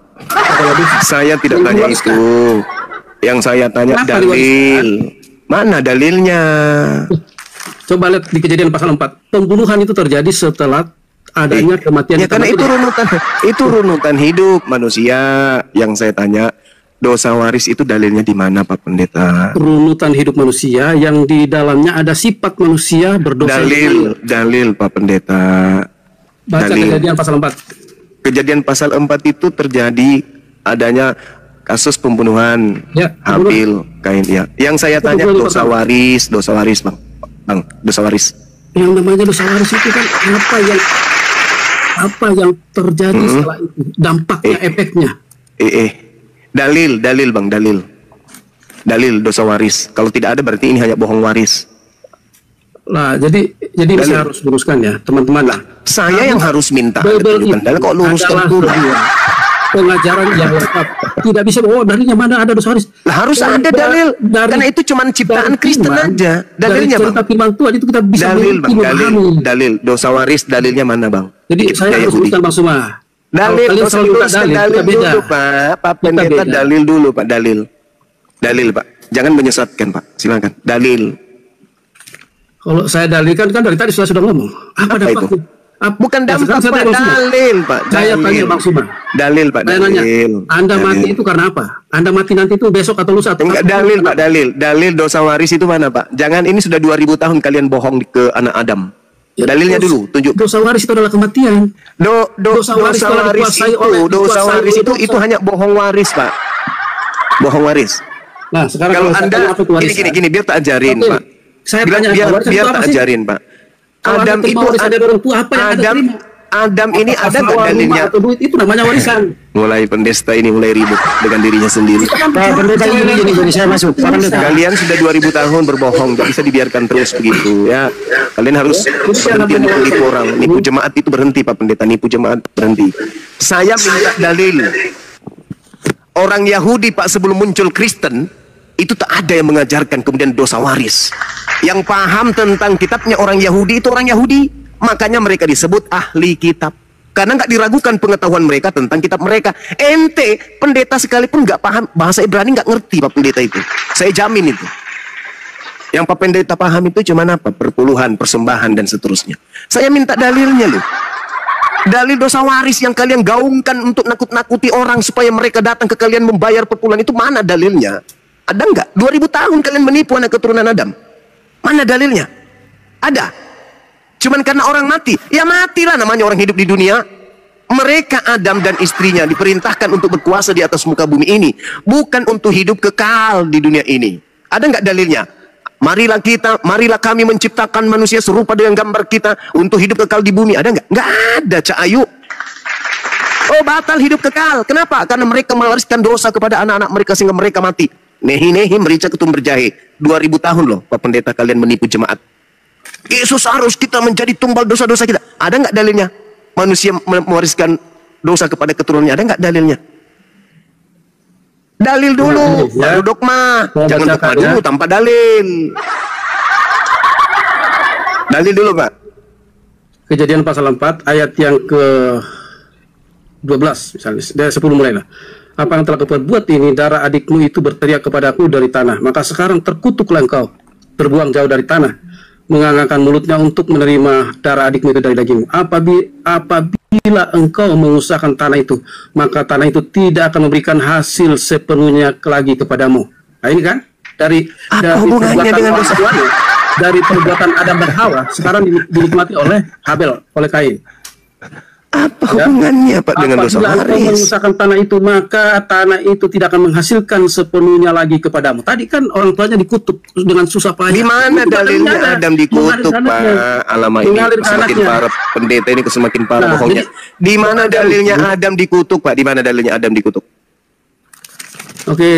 Saya tidak tanya itu. Yang saya tanya Kenapa dalil. diwariskan? Mana dalilnya? Coba lihat di Kejadian pasal 4. Pembunuhan itu terjadi setelah adanya kematian. Ya, karena itu runutan hidup manusia. Yang saya tanya, dosa waris itu dalilnya di mana, Pak Pendeta? Runutan hidup manusia yang di dalamnya ada sifat manusia berdosa. Dalil Pak Pendeta. Baca dalil. Kejadian pasal 4. Kejadian pasal 4 itu terjadi adanya kasus pembunuhan Ya, Habil, Kain ya. Yang saya tanya dosa waris, Bang. Bang, dosa waris. Yang namanya dosa waris itu kan apa yang terjadi setelah itu, dampaknya, efeknya. Dalil Bang, dalil dosa waris. Kalau tidak ada berarti ini hanya bohong waris. Lah, jadi saya harus luruskan ya, teman-teman lah. Saya yang harus minta Bible tunjukkan dalil, kok luruskan dulu. Pengajaran yang lengkap. Tidak bisa, dalilnya mana ada dosa waris. Lah, harus ada dalil. Karena itu cuma ciptaan Kristen aja. Dalilnya, Bang. Dari firman Tuhan itu kita bisa dalil dosa waris, dalilnya mana, Bang? Jadi saya harus luruskan Bang Suma. Dalil dulu, Pak Pendeta, dalil dulu, Pak, dalil, Pak. Jangan menyesatkan, Pak. Silakan. Dalil. Kalau saya dalilkan kan dari tadi sudah ngomong. Apa itu? Bukan dampak, Pak. Dalil, Pak. Saya tanya Bang Suma. Dalil, Pak. Saya nanya, Dalil. Anda mati itu karena apa? Anda mati nanti itu besok atau lusa? Enggak, dalil, Pak. Dalil dosa waris itu mana, Pak? Jangan, ini sudah 2000 tahun kalian bohong ke anak Adam. Ya, dalilnya dulu, tunjuk. Dosa waris itu adalah kematian. Dosa waris itu hanya bohong waris, Pak. Bohong waris. Nah, sekarang kalau Anda gini biar tak ajarin, Pak. Saya tanya, biar tak ajarin, Pak. Adam itu ada orang tua, apa yang Anda terima? Adam ini ada nggak dalilnya? Atau duit itu namanya warisan. Mulai pendeta ini mulai ribut dengan dirinya sendiri. Pendeta ini jadi saya masuk. Kalian sudah 2000 tahun berbohong, nggak bisa dibiarkan terus begitu ya. Kalian harus berhenti menipu orang. Nipu jemaat itu berhenti, Pak Pendeta. Nipu jemaat berhenti. Saya minta dalil. Orang Yahudi, Pak, sebelum muncul Kristen itu tak ada yang mengajarkan kemudian dosa waris. Yang paham tentang kitabnya orang Yahudi itu orang Yahudi, makanya mereka disebut ahli kitab, karena nggak diragukan pengetahuan mereka tentang kitab mereka. Ente pendeta sekalipun nggak paham bahasa Ibrani, nggak ngerti, Pak Pendeta, itu saya jamin itu. Yang Pak Pendeta paham itu cuma apa? Perpuluhan, persembahan dan seterusnya. Saya minta dalilnya loh. Dalil dosa waris yang kalian gaungkan untuk nakut-nakuti orang supaya mereka datang ke kalian membayar perpuluhan itu mana dalilnya? Ada nggak? 2000 tahun kalian menipu anak keturunan Adam. Mana dalilnya? Ada. Cuman karena orang mati. Ya matilah, namanya orang hidup di dunia. Mereka Adam dan istrinya diperintahkan untuk berkuasa di atas muka bumi ini, bukan untuk hidup kekal di dunia ini. Ada nggak dalilnya? Marilah kami menciptakan manusia serupa dengan gambar kita untuk hidup kekal di bumi. Ada nggak? Nggak ada, Cak Ayu. Oh, batal hidup kekal. Kenapa? Karena mereka mewariskan dosa kepada anak-anak mereka sehingga mereka mati. Nehi merica ketum berjahe. 2000 tahun loh, Pak Pendeta, kalian menipu jemaat. Yesus harus kita menjadi tumbal dosa-dosa kita. Ada nggak dalilnya? Manusia mewariskan dosa kepada keturunannya. Ada nggak dalilnya? Dalil dulu, Ya. baru dogma. Saya Jangan dogma bacakan, dulu ya. tanpa dalil. Dalil dulu, Pak. Kejadian pasal 4 ayat yang ke 12 misalnya, dari 10 mulailah. Apa yang telah kau perbuat ini, darah adikmu itu berteriak kepadaku dari tanah. Maka sekarang terkutuklah engkau, terbuang jauh dari tanah, mengangangkan mulutnya untuk menerima darah adikmu itu dari dagingmu. Apabila engkau mengusahakan tanah itu, maka tanah itu tidak akan memberikan hasil sepenuhnya lagi kepadamu. Nah ini kan dari hubungannya perbuatan dengan orang dosa? tuanya, dari perbuatan Adam dan Hawa sekarang dinikmati oleh Habel, oleh Kain. Apa hubungannya, Pak, dengan dosa Apabila engkau waris? mengusahakan tanah itu, maka tanah itu tidak akan menghasilkan sepenuhnya lagi kepadamu. Tadi kan orang tuanya dikutuk dengan susah payah. Di mana Itu dalilnya ada. Adam dikutuk, Pak? Alamak, ini Mengalir ke semakin anaknya. parah, pendeta ini semakin parah Nah, bohongnya. jadi- Di mana dalilnya Adam dikutuk, Pak? Di mana dalilnya Adam dikutuk? Oke,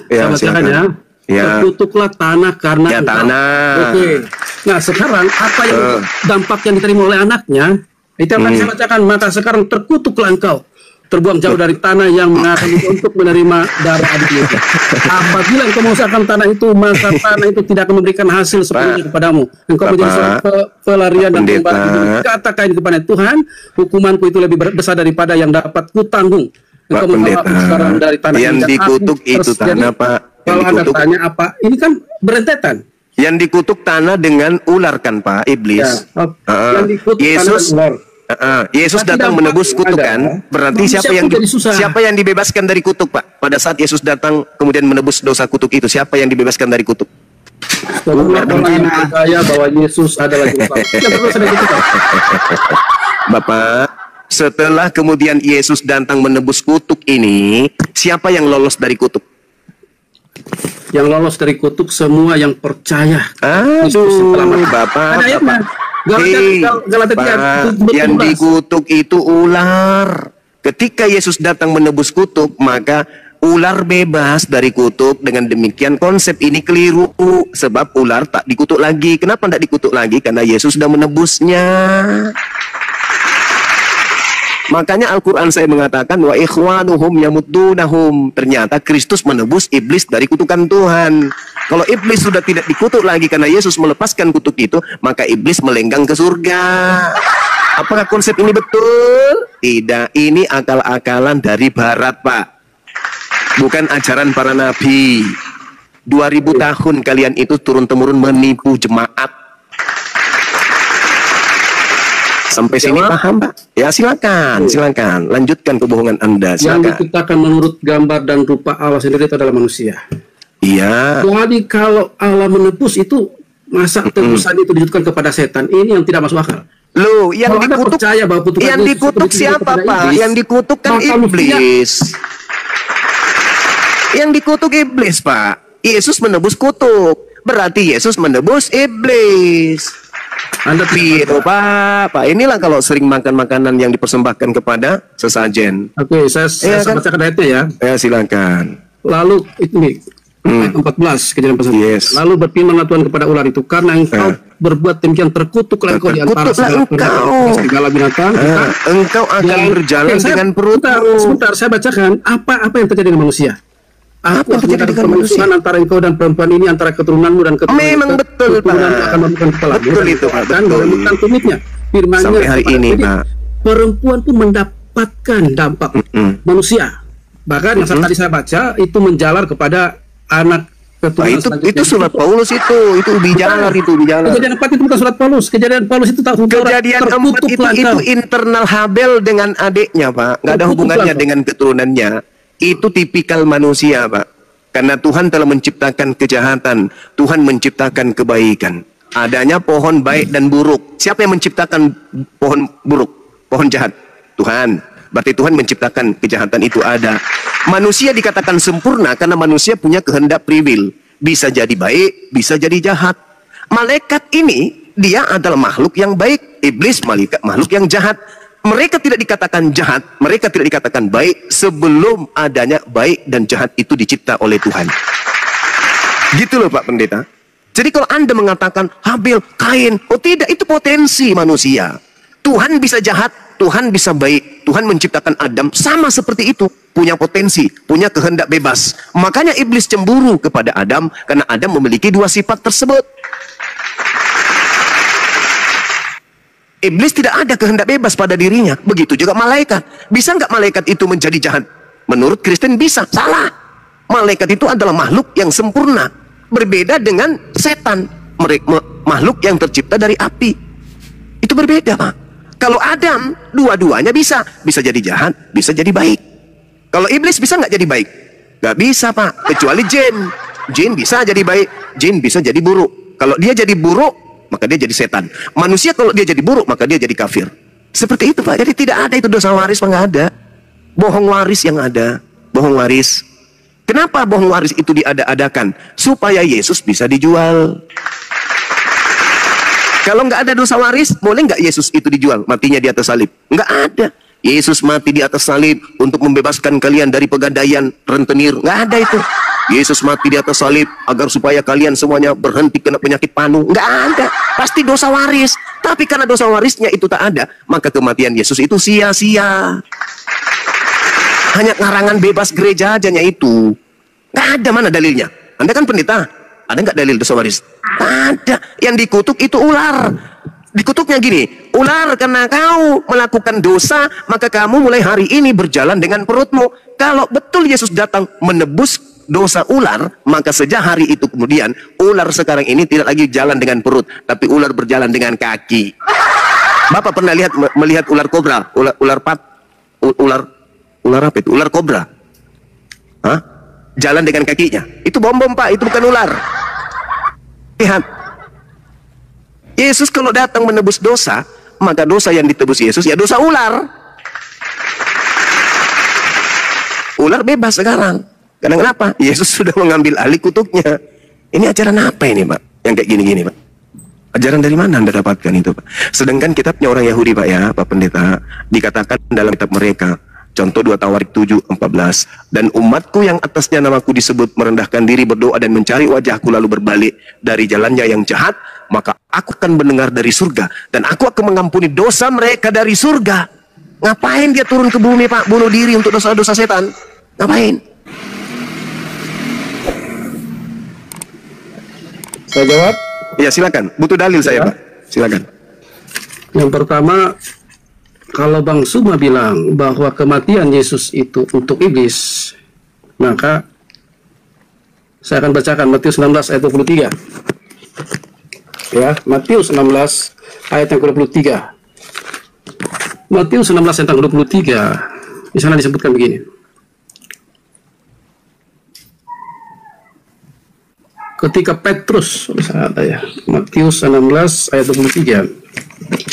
Ya, saya bacakan silakan. ya. Ya. Terkutuklah tanah karena Ya, engkau. tanah. Oke. Nah, sekarang apa yang dampak yang diterima oleh anaknya? Itu yang tadi saya bacakan. Maka sekarang terkutuklah engkau, terbuang jauh dari tanah yang mengasihi untuk menerima darah adikmu itu. Apabila engkau mengusahakan tanah itu, maka tanah itu tidak akan memberikan hasil sepenuhnya kepadamu. Engkau menjadi seorang pelarian dan Pendeta. pembantu. Katakan kepada Tuhan, hukumanku itu lebih besar daripada yang dapat kutanggung. Pak Engkau membawa Pendeta, sekarang dari tanah yang ini, dan dikutuk aku itu terjadi. tanah, Pak. Yang Kalau Anda dikutuk, tanya apa, ini kan berentetan. yang dikutuk tanah dengan ular kan, Pak, iblis. Ya, Heeh. yang dikutuk Yesus, tanah dengan ular. Yesus Tapi datang dampaknya menebus kutukan. adalah Berarti manusia siapa yang pun jadi susah. siapa yang dibebaskan dari kutuk, Pak? Pada saat Yesus datang kemudian menebus dosa kutuk itu, siapa yang dibebaskan dari kutuk? Setelah orang yang percaya bahwa Yesus adalah Juru Selamat. Yang perlu saya katakan. Bapak, setelah kemudian Yesus datang menebus kutuk ini, siapa yang lolos dari kutuk? Yang lolos dari kutuk semua yang percaya. Kristus Aduh, yang telah mati. Bapak, Ada ayatnya. Hei, Galatia 3, Pak, yang dikutuk itu ular. Ketika Yesus datang menebus kutuk, maka ular bebas dari kutuk. Dengan demikian konsep ini keliru, sebab ular tak dikutuk lagi. Kenapa tidak dikutuk lagi? Karena Yesus sudah menebusnya. Makanya Al-Quran saya mengatakan wa ikhwanuhum yamuddunahum. Ternyata Kristus menebus iblis dari kutukan Tuhan. Kalau iblis sudah tidak dikutuk lagi karena Yesus melepaskan kutuk itu, maka iblis melenggang ke surga. Apakah konsep ini betul? Tidak, ini akal-akalan dari barat, Pak. Bukan ajaran para nabi. 2000 tahun kalian itu turun-temurun menipu jemaat. Sampai sini paham, Pak? Ya, silakan. Lanjutkan kebohongan Anda, Yang silakan. diciptakan menurut gambar dan rupa Allah sendiri itu adalah manusia. Iya. Jadi kalau Allah menebus itu, masa tebusan itu ditujukan kepada setan? Ini yang tidak masuk akal. Loh, yang Kalau Anda dikutuk, percaya bahwa kutukan yang Yesus dikutuk itu ditujukan siapa, kepada Pak? iblis, Yang dikutuk kan maka mestinya- iblis. Yang dikutuk iblis, Pak. Yesus menebus kutuk. Berarti Yesus menebus iblis. Anda Gitu, Pak. Inilah kalau sering makan makanan yang dipersembahkan kepada sesajen. Oke, saya Iya, kan? bacakan ayatnya ya. Ya, silakan. Lalu ini ayat 14 kejadian pasal. Yes. Lalu berfirmanlah Tuhan kepada ular itu, karena engkau berbuat demikian terkutuklah engkau di antara Terkutuklah engkau. segala binatang. Engkau akan berjalan Oke, dengan perutmu. Sebentar, saya bacakan apa yang terjadi dengan manusia. Apa yang terjadi dengan permusuhan antara engkau dan perempuan ini, antara keturunanmu dan keturunan Memang betul, Pak. akan memakan kepala. Betul itu, Pak, Dan betul. menemukan tumitnya. Firman-Nya Sampai hari kepada- ini, Jadi, Pak. perempuan pun mendapatkan dampak manusia. Bahkan yang tadi saya baca itu menjalar kepada anak Pak, keturunan itu surat Paulus itu bijalar itu bijalar. Kejadian 4 itu bukan surat Paulus. Kejadian Paulus itu tak Kejadian 4 itu internal Habel dengan adiknya, Pak. Nggak ada Terkutuk hubungannya lah, Pak. dengan keturunannya. Itu tipikal manusia, Pak. Karena Tuhan telah menciptakan kejahatan, Tuhan menciptakan kebaikan. Adanya pohon baik dan buruk. Siapa yang menciptakan pohon buruk? Pohon jahat? Tuhan. Berarti Tuhan menciptakan kejahatan itu ada. Manusia dikatakan sempurna karena manusia punya kehendak free will. Bisa jadi baik, bisa jadi jahat. Malaikat ini, dia adalah makhluk yang baik. Iblis, makhluk yang jahat. Mereka tidak dikatakan jahat, mereka tidak dikatakan baik sebelum adanya baik dan jahat itu dicipta oleh Tuhan. Gitu loh, Pak Pendeta. Jadi kalau Anda mengatakan Habil, Kain, oh tidak, itu potensi manusia. Tuhan bisa jahat, Tuhan bisa baik. Tuhan menciptakan Adam sama seperti itu. Punya potensi, punya kehendak bebas. Makanya iblis cemburu kepada Adam karena Adam memiliki dua sifat tersebut. Iblis tidak ada kehendak bebas pada dirinya. Begitu juga malaikat. Bisa nggak malaikat itu menjadi jahat? Menurut Kristen bisa. Salah. Malaikat itu adalah makhluk yang sempurna. Berbeda dengan setan. Makhluk yang tercipta dari api. Itu berbeda, Pak. Kalau Adam, dua-duanya bisa. Bisa jadi jahat, bisa jadi baik. Kalau iblis bisa nggak jadi baik? Nggak bisa, Pak. Kecuali jin. Jin bisa jadi baik, jin bisa jadi buruk. Kalau dia jadi buruk, maka dia jadi setan. Manusia kalau dia jadi buruk, maka dia jadi kafir. Seperti itu, Pak. Jadi tidak ada itu dosa waris, nggak ada. Bohong waris yang ada. Bohong waris. Kenapa bohong waris itu diada-adakan? Supaya Yesus bisa dijual. Kalau nggak ada dosa waris, boleh nggak Yesus itu dijual? Matinya di atas salib? Nggak ada. Yesus mati di atas salib untuk membebaskan kalian dari pegadaian rentenir. Nggak ada itu. Yesus mati di atas salib agar supaya kalian semuanya berhenti kena penyakit panu. Nggak ada. Pasti dosa waris. Tapi karena dosa warisnya itu tak ada, maka kematian Yesus itu sia-sia. Hanya karangan bebas gereja ajanya itu. Nggak ada, mana dalilnya? Anda kan pendeta. Ada nggak dalil dosa waris? Ada. Yang dikutuk itu ular. Dikutuknya gini, ular, karena kau melakukan dosa, maka kamu mulai hari ini berjalan dengan perutmu. Kalau betul Yesus datang menebus dosa ular, maka sejak hari itu kemudian, ular sekarang ini tidak lagi jalan dengan perut, tapi ular berjalan dengan kaki. Bapak pernah melihat ular kobra? Ular apa itu? Ular kobra. Hah? Jalan dengan kakinya. Itu bom-bom, Pak, itu bukan ular. Lihat. Yesus kalau datang menebus dosa, maka dosa yang ditebus Yesus ya dosa ular. Ular bebas sekarang. Karena kenapa? Yesus sudah mengambil alih kutuknya. Ini ajaran apa ini, Pak? Yang kayak gini-gini, Pak? Ajaran dari mana Anda dapatkan itu, Pak? Sedangkan kitabnya orang Yahudi, Pak, ya, Pak Pendeta, dikatakan dalam kitab mereka. Contoh 2 Tawarik 7:14. Dan umatku yang atasnya namaku disebut merendahkan diri, berdoa dan mencari wajahku lalu berbalik dari jalannya yang jahat, maka aku akan mendengar dari surga dan aku akan mengampuni dosa mereka dari surga. Ngapain dia turun ke bumi, Pak? Bunuh diri untuk dosa-dosa setan? Ngapain? Saya jawab. Ya, silakan. Butuh dalil saya, Pak. Silakan. Yang pertama, kalau Bang Suma bilang bahwa kematian Yesus itu untuk iblis, maka saya akan bacakan Matius 19 ayat 23. Ya, Matius 16 ayat yang ke-23. Matius 16 ayat yang ke-23. Di sana disebutkan begini. Ketika Petrus, ya, Matius 16 ayat 23.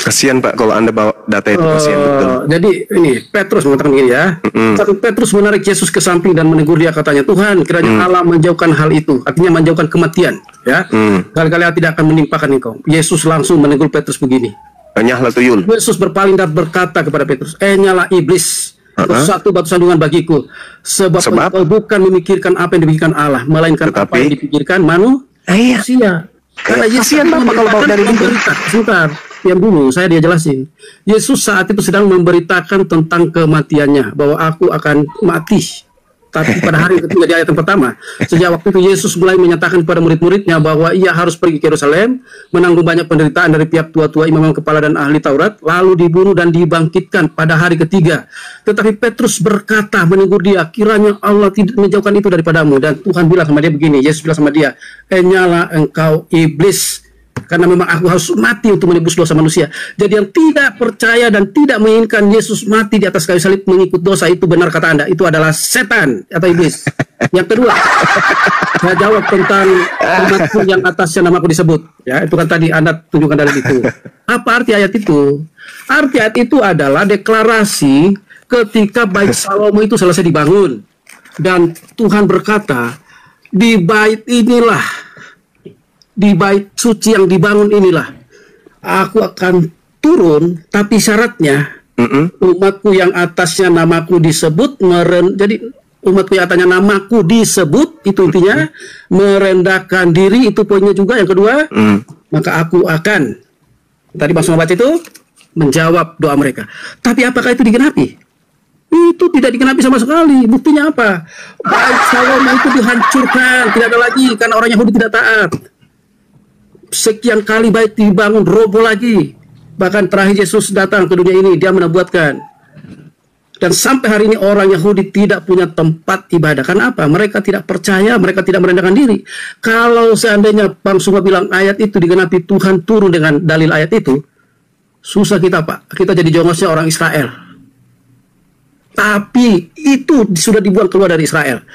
Kasihan, Pak, kalau Anda bawa data itu, kasihan betul. Jadi ini Petrus mengatakan begini, ya. Tapi Petrus menarik Yesus ke samping dan menegur dia, katanya, Tuhan, kiranya Allah menjauhkan hal itu, artinya menjauhkan kematian, ya. Kali-kali tidak akan menimpakan engkau. Yesus langsung menegur Petrus begini. Nyahlah tuyul. Yesus berpaling dan berkata kepada Petrus, nyala iblis, satu batu sandungan bagiku, sebab engkau bukan memikirkan apa yang dipikirkan Allah, melainkan apa yang dipikirkan manusia. Karena Yesus Bapak kalau bawa dari sebentar, yang dulu saya dia jelasin. Yesus saat itu sedang memberitakan tentang kematiannya, bahwa aku akan mati. Tapi pada hari ketiga di ayat yang pertama, sejak waktu itu Yesus mulai menyatakan kepada murid-muridnya bahwa ia harus pergi ke Yerusalem, menanggung banyak penderitaan dari pihak tua-tua, imam kepala dan ahli Taurat, lalu dibunuh dan dibangkitkan pada hari ketiga. Tetapi Petrus berkata, menegur dia, kiranya Allah tidak menjauhkan itu daripadamu. Dan Tuhan bilang sama dia begini, Yesus bilang sama dia, nyala engkau iblis, karena memang aku harus mati untuk menebus dosa manusia. Jadi yang tidak percaya dan tidak menginginkan Yesus mati di atas kayu salib mengikut dosa, itu benar kata Anda, itu adalah setan atau iblis. Yang kedua, saya jawab tentang umatku yang atasnya namaku disebut. Ya, itu kan tadi Anda tunjukkan dalil itu. Apa arti ayat itu? Arti ayat itu adalah deklarasi ketika bait Salomo itu selesai dibangun. Dan Tuhan berkata, di bait inilah, di bait suci yang dibangun inilah, aku akan turun, tapi syaratnya umatku yang atasnya namaku disebut, jadi umatku yang atasnya namaku disebut, itu intinya merendahkan diri, itu poinnya juga. Yang kedua, maka aku akan, tadi Mas baca itu, menjawab doa mereka. Tapi apakah itu digenapi? Itu tidak digenapi sama sekali. Buktinya apa? Bait Salomo itu dihancurkan, tidak ada lagi karena orang Yahudi tidak taat. Sekian kali bait dibangun, roboh lagi. Bahkan terakhir Yesus datang ke dunia ini, dia menubuatkan. Dan sampai hari ini orang Yahudi tidak punya tempat ibadah. Karena apa? Mereka tidak percaya, mereka tidak merendahkan diri. Kalau seandainya Bang Suma bilang ayat itu digenapi, Tuhan turun dengan dalil ayat itu, susah kita, Pak. Kita jadi jongosnya orang Israel. Tapi itu sudah dibuang keluar dari Israel.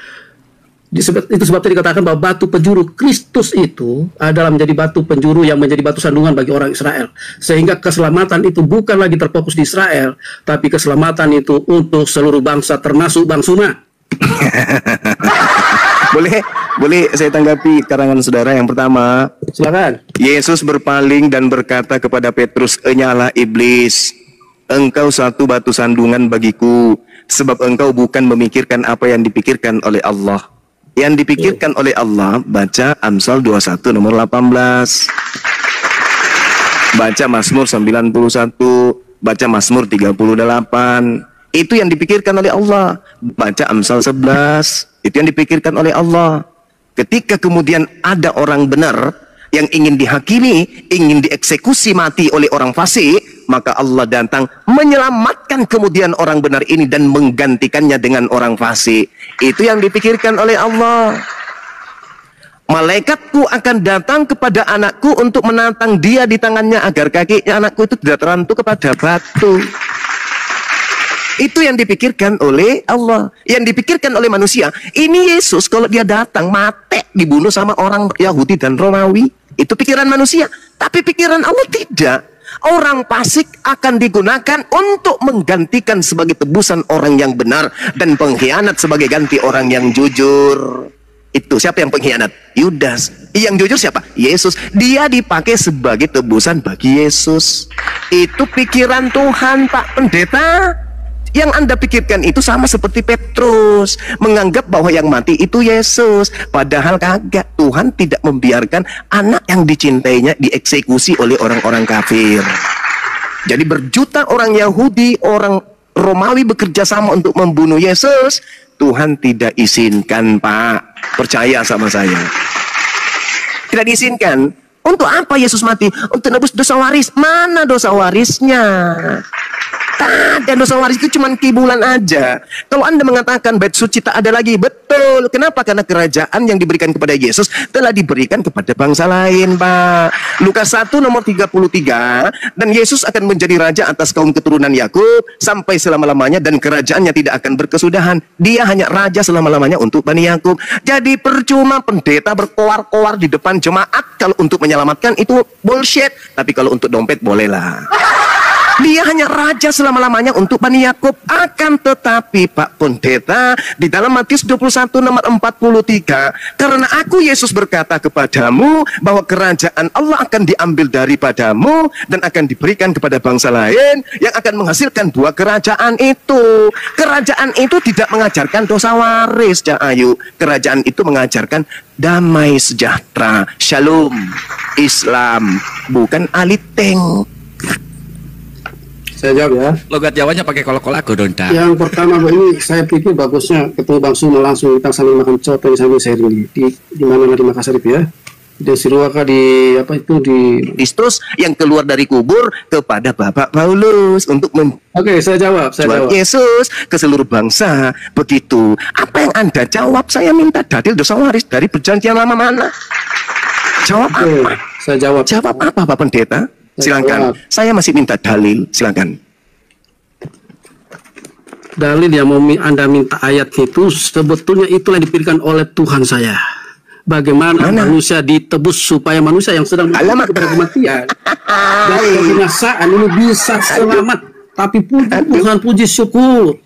Itu sebabnya dikatakan bahwa batu penjuru Kristus itu adalah menjadi batu penjuru yang menjadi batu sandungan bagi orang Israel. Sehingga keselamatan itu bukan lagi terfokus di Israel, tapi keselamatan itu untuk seluruh bangsa termasuk Bang Suma. Boleh saya tanggapi karangan saudara yang pertama. Silakan. Yesus berpaling dan berkata kepada Petrus, "Enyalah iblis, engkau satu batu sandungan bagiku, sebab engkau bukan memikirkan apa yang dipikirkan oleh Allah. Yang dipikirkan oleh Allah," baca Amsal 21 nomor 18. Baca Mazmur 91, baca Mazmur 38. Itu yang dipikirkan oleh Allah. Baca Amsal 11. Itu yang dipikirkan oleh Allah. Ketika kemudian ada orang benar yang ingin dihakimi, ingin dieksekusi mati oleh orang fasik, maka Allah datang menyelamatkan kemudian orang benar ini dan menggantikannya dengan orang fasik. Itu yang dipikirkan oleh Allah. Malaikatku akan datang kepada anakku untuk menantang dia di tangannya agar kaki anakku itu tidak terantuk kepada batu. Itu yang dipikirkan oleh Allah. Yang dipikirkan oleh manusia, ini Yesus kalau dia datang mati dibunuh sama orang Yahudi dan Romawi. Itu pikiran manusia. Tapi pikiran Allah tidak. Orang fasik akan digunakan untuk menggantikan sebagai tebusan orang yang benar, dan pengkhianat sebagai ganti orang yang jujur. Itu siapa yang pengkhianat? Yudas. Yang jujur siapa? Yesus. Dia dipakai sebagai tebusan bagi Yesus. Itu pikiran Tuhan, Pak Pendeta. Yang Anda pikirkan itu sama seperti Petrus, menganggap bahwa yang mati itu Yesus. Padahal kagak. Tuhan tidak membiarkan anak yang dicintainya dieksekusi oleh orang-orang kafir. Jadi berjuta orang Yahudi, orang Romawi bekerja sama untuk membunuh Yesus. Tuhan tidak izinkan, Pak. Percaya sama saya. Tidak diizinkan. Untuk apa Yesus mati? Untuk nebus dosa waris. Mana dosa warisnya? Tak ada. Dosa waris itu cuma kibulan aja. Kalau Anda mengatakan bait suci tak ada lagi, betul. Kenapa? Karena kerajaan yang diberikan kepada Yesus telah diberikan kepada bangsa lain, Pak. Lukas 1 nomor 33. Dan Yesus akan menjadi raja atas kaum keturunan Yakub sampai selama-lamanya, dan kerajaannya tidak akan berkesudahan. Dia hanya raja selama-lamanya untuk Bani Yakub. Jadi percuma pendeta berkoar-koar di depan jemaat. Kalau untuk menyelamatkan itu bullshit. Tapi kalau untuk dompet bolehlah. Dia hanya raja selama-lamanya untuk Bani Yakub. Akan tetapi Pak Pendeta, di dalam Matius 21 nomor 43, karena aku Yesus berkata kepadamu bahwa kerajaan Allah akan diambil daripadamu dan akan diberikan kepada bangsa lain yang akan menghasilkan buah kerajaan itu. Kerajaan itu tidak mengajarkan dosa waris, Cak Ayu. Kerajaan itu mengajarkan damai sejahtera, shalom, Islam, bukan aliteng. Saya jawab ya. Logat Jawanya pakai kolak-kolak Donta. Yang pertama, ini saya pikir bagusnya ketemu Bang Suma langsung, kita saling makan coto sambil sharing di mana di Makassar ya. Di Siruaka, di apa itu, di Kristus yang keluar dari kubur kepada Bapak Paulus untuk Oke, saya jawab. Yesus ke seluruh bangsa. Begitu. Apa yang Anda jawab? Saya minta dalil dosa waris dari perjanjian lama mana? Jawab apa? Saya jawab. Jawab apa, Pak Pendeta? Silakan. Saya masih minta dalil. Silakan. Dalil yang mau Anda minta ayat itu sebetulnya itulah yang diberikan oleh Tuhan saya. Bagaimana manusia ditebus supaya manusia yang sedang kepada kematian dan kebinasaan ini bisa selamat. Tapi Tuhan puji syukur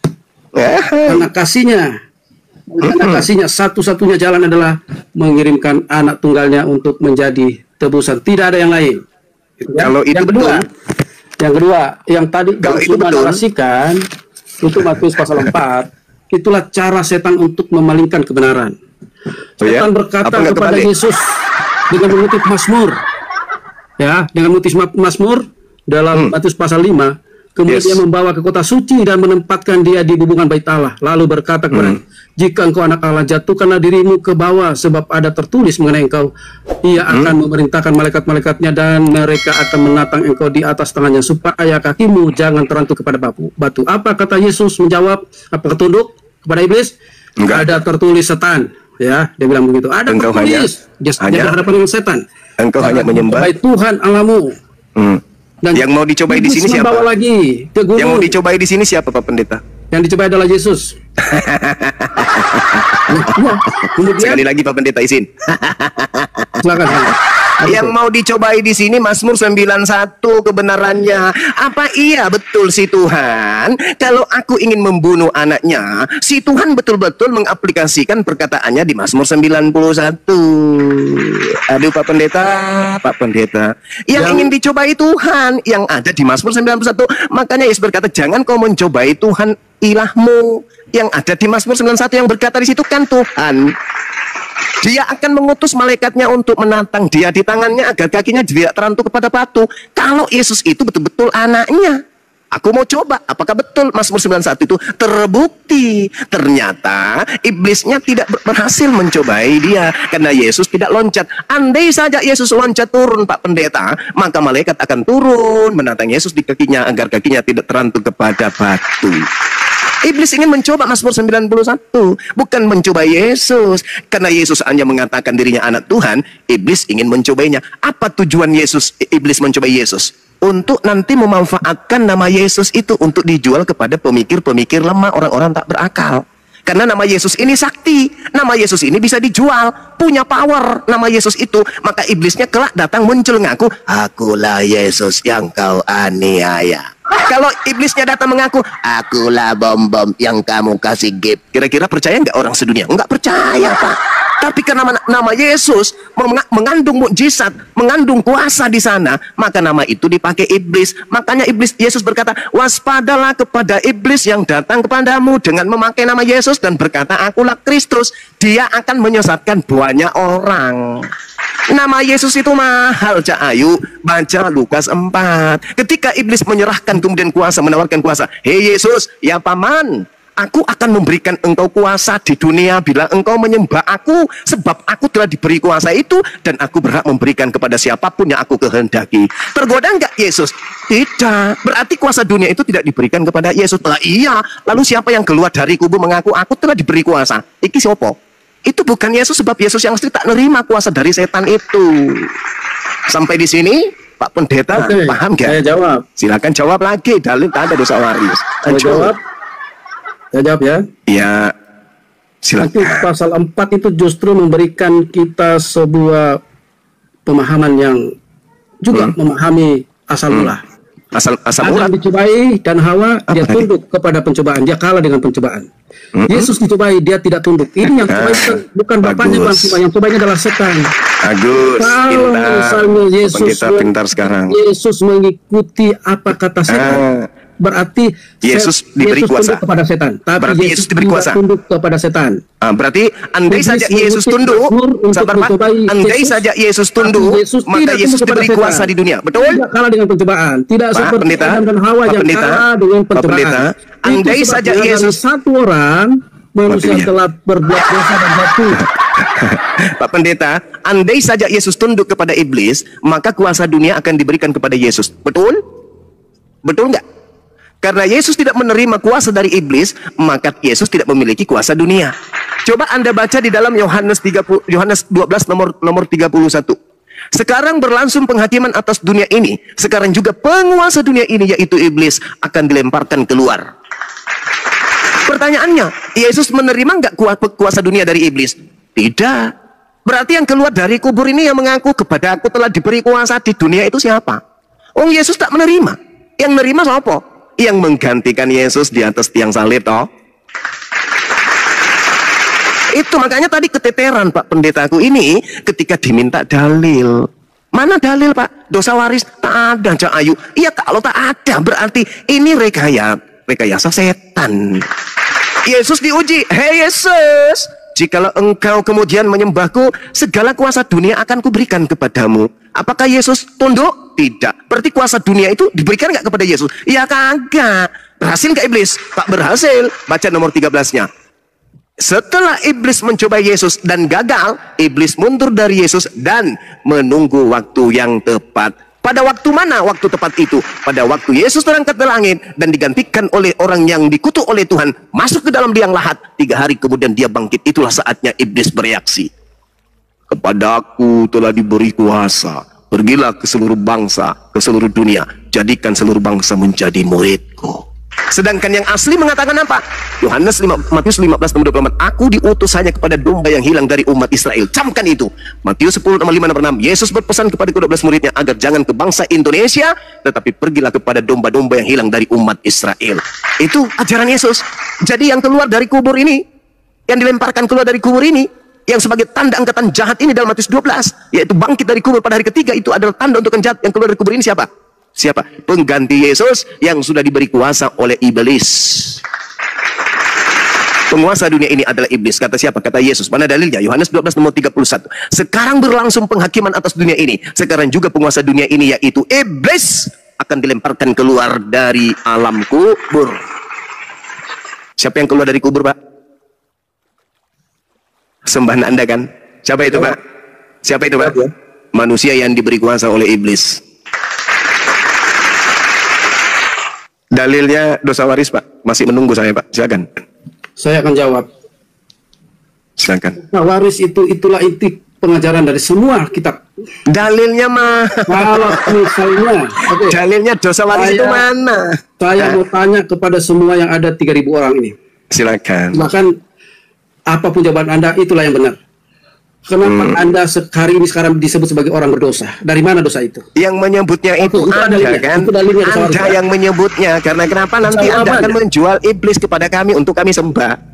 karena kasihnya. Karena kasihnya, satu-satunya jalan adalah mengirimkan anak tunggalnya untuk menjadi tebusan. Tidak ada yang lain. Ya. Kalau itu yang kedua, yang tadi kalau itu narasikan itu Matius pasal 4, itulah cara setan untuk memalingkan kebenaran. Setan berkata kepada Yesus dengan mengutip Mazmur, ya, dengan mengutip Mazmur, dalam Matius pasal 5, kemudian dia membawa ke kota suci dan menempatkan dia di bubungan bait Allah, lalu berkata kepada jika engkau anak Allah, jatuhkanlah dirimu ke bawah, sebab ada tertulis mengenai engkau, ia akan memerintahkan malaikat-malaikatnya dan mereka akan menatang engkau di atas tangannya supaya kakimu jangan terantuk kepada batu. Apa kata Yesus menjawab? Apa tunduk kepada iblis? Enggak. Ada tertulis setan, ya, dia bilang begitu. Ada Engkau tertulis, dia berhadapan dengan setan. Engkau hanya menyembah Tuhan Allahmu. Dan yang mau dicobai di sini siapa? Lagi ke gunung. Yang mau dicobai di sini siapa, Pak Pendeta? Yang dicobai adalah Yesus. Kemudian Sekali lagi Pak Pendeta izin. silakan. Yang mau dicobai di sini Mazmur 91 kebenarannya. Apa iya betul si Tuhan kalau aku ingin membunuh anaknya, si Tuhan betul-betul mengaplikasikan perkataannya di Mazmur 91. Aduh Pak Pendeta. Yang ingin dicobai Tuhan yang ada di Mazmur 91. Makanya Yesus berkata, jangan kau mencobai Tuhan ilahmu. Yang ada di Mazmur 91 yang berkata di situ kan Tuhan. Dia akan mengutus malaikatnya untuk menantang dia di tangannya agar kakinya tidak terantuk kepada batu. Kalau Yesus itu betul-betul anaknya. Aku mau coba, apakah betul Mazmur 91 itu terbukti. Ternyata iblisnya tidak berhasil mencobai dia. Karena Yesus tidak loncat. Andai saja Yesus loncat turun Pak Pendeta, maka malaikat akan turun menantang Yesus di kakinya agar kakinya tidak terantuk kepada batu. Iblis ingin mencoba Mazmur 91, bukan mencoba Yesus. Karena Yesus hanya mengatakan dirinya anak Tuhan, iblis ingin mencobainya. Apa tujuan iblis mencobai Yesus? Untuk nanti memanfaatkan nama Yesus itu untuk dijual kepada pemikir-pemikir lemah, orang-orang tak berakal. Karena nama Yesus ini sakti, nama Yesus ini bisa dijual, punya power nama Yesus itu. Maka iblisnya kelak datang muncul ngaku, akulah Yesus yang kau aniaya. Kalau iblisnya datang mengaku, akulah bom-bom yang kamu kasih gift. Kira-kira percaya nggak orang sedunia? Nggak percaya Pak. Tapi karena nama Yesus mengandung mukjizat, mengandung kuasa di sana, maka nama itu dipakai iblis. Makanya Yesus berkata, waspadalah kepada iblis yang datang kepadamu dengan memakai nama Yesus dan berkata, akulah Kristus. Dia akan menyesatkan banyak orang. Nama Yesus itu mahal, Cak Ayu. Baca Lukas 4. Ketika iblis menyerahkan kemudian kuasa, menawarkan kuasa. Hei Yesus, ya paman, aku akan memberikan engkau kuasa di dunia bila engkau menyembah aku, sebab aku telah diberi kuasa itu dan aku berhak memberikan kepada siapapun yang aku kehendaki. Tergoda enggak Yesus? Tidak. Berarti kuasa dunia itu tidak diberikan kepada Yesus. Lah iya. Lalu siapa yang keluar dari kubur mengaku aku telah diberi kuasa? Iki siapa? Itu bukan Yesus, sebab Yesus yang asli tak nerima kuasa dari setan itu. Sampai di sini Pak Pendeta paham gak? Saya jawab. Silakan jawab lagi. Dalil tak ada dosa waris. Saya jawab ya. Ya, silakan. Pasal 4 itu justru memberikan kita sebuah pemahaman yang juga memahami asal mula. Asal Adam dicobai dan Hawa dia tunduk kepada pencobaan, dia kalah dengan pencobaan. Yesus dicobai, dia tidak tunduk. Ini yang cobai bukan bapaknya, yang cobanya adalah setan. Agus, kalau misalnya Yesus pintar sekarang. Yesus mengikuti apa kata setan, berarti Yesus diberi kuasa kepada setan. Tapi berarti Yesus diberi kuasa tunduk kepada setan. Berarti andai saja Yesus tunduk, sabar Pak, andai saja Yesus tunduk, maka Yesus diberi kuasa di dunia. Betul? Tidak kalah dengan pencobaan. Tidak seperti Adam dan Hawa yang kalah dengan pencobaan. Andai saja Yesus satu orang manusia telah berbuat dosa dan jatuh. Pak Pendeta, andai saja Yesus tunduk kepada iblis, maka kuasa dunia akan diberikan kepada Yesus. Betul? Betul nggak? Karena Yesus tidak menerima kuasa dari iblis, maka Yesus tidak memiliki kuasa dunia. Coba Anda baca di dalam Yohanes 12 nomor 31. Sekarang berlangsung penghakiman atas dunia ini. Sekarang juga penguasa dunia ini, yaitu iblis, akan dilemparkan keluar. Pertanyaannya, Yesus menerima nggak kuasa dunia dari iblis? Tidak. Berarti yang keluar dari kubur ini yang mengaku kepada aku telah diberi kuasa di dunia itu siapa? Yesus tak menerima. Yang menerima siapa? Yang menggantikan Yesus di atas tiang salib, toh. Itu makanya tadi keteteran Pak Pendetaku ini ketika diminta dalil. Mana dalil Pak? Dosa waris tak ada, Cak Ayu. Iya, kalau tak ada berarti ini rekayasa setan. Yesus diuji. Hei Yesus, jikalau engkau kemudian menyembahku, segala kuasa dunia akan kuberikan kepadamu. Apakah Yesus tunduk? Tidak. Berarti kuasa dunia itu diberikan nggak kepada Yesus? Ya kagak. Berhasil nggak iblis? Tak berhasil. Baca nomor 13-nya. Setelah iblis mencoba Yesus dan gagal, iblis mundur dari Yesus dan menunggu waktu yang tepat. Pada waktu mana waktu tepat itu? Pada waktu Yesus terangkat ke langit dan digantikan oleh orang yang dikutuk oleh Tuhan, masuk ke dalam liang lahat. 3 hari kemudian dia bangkit. Itulah saatnya iblis bereaksi. Kepadaku telah diberi kuasa. Pergilah ke seluruh bangsa, ke seluruh dunia. Jadikan seluruh bangsa menjadi muridku. Sedangkan yang asli mengatakan apa? Matius 15:24. Aku diutus hanya kepada domba yang hilang dari umat Israel. Camkan itu. Matius 10:5-6. Yesus berpesan kepada ke-12 muridnya agar jangan ke bangsa Indonesia, tetapi pergilah kepada domba-domba yang hilang dari umat Israel. Itu ajaran Yesus. Jadi yang keluar dari kubur ini, yang dilemparkan keluar dari kubur ini, yang sebagai tanda angkatan jahat ini dalam Matius 12, yaitu bangkit dari kubur pada hari ketiga, itu adalah tanda untuk jahat. Yang keluar dari kubur ini siapa? Siapa? Pengganti Yesus yang sudah diberi kuasa oleh iblis. Penguasa dunia ini adalah iblis. Kata siapa? Kata Yesus. Mana dalilnya? Yohanes 12 nomor 31. Sekarang berlangsung penghakiman atas dunia ini. Sekarang juga penguasa dunia ini, yaitu iblis, akan dilemparkan keluar dari alam kubur. Siapa yang keluar dari kubur, Pak? Sembahan Anda kan? Siapa itu, Pak? Siapa itu, Pak? Manusia yang diberi kuasa oleh iblis. Dalilnya dosa waris, Pak. Masih menunggu saya, Pak. Silakan. Saya akan jawab. Silakan. Nah, waris itulah inti pengajaran dari semua kitab. Dalilnya mah. Kalau misalnya, oke. Dalilnya dosa waris itu mana? Saya mau tanya kepada semua yang ada 3.000 orang ini. Silakan. Bahkan apapun jawaban Anda, itulah yang benar. Kenapa Anda hari ini sekarang disebut sebagai orang berdosa? Dari mana dosa itu? Yang menyebutnya itu Anda kan? Anda yang menyebutnya. Karena kenapa nanti Anda akan menjual iblis kepada kami untuk kami sembah.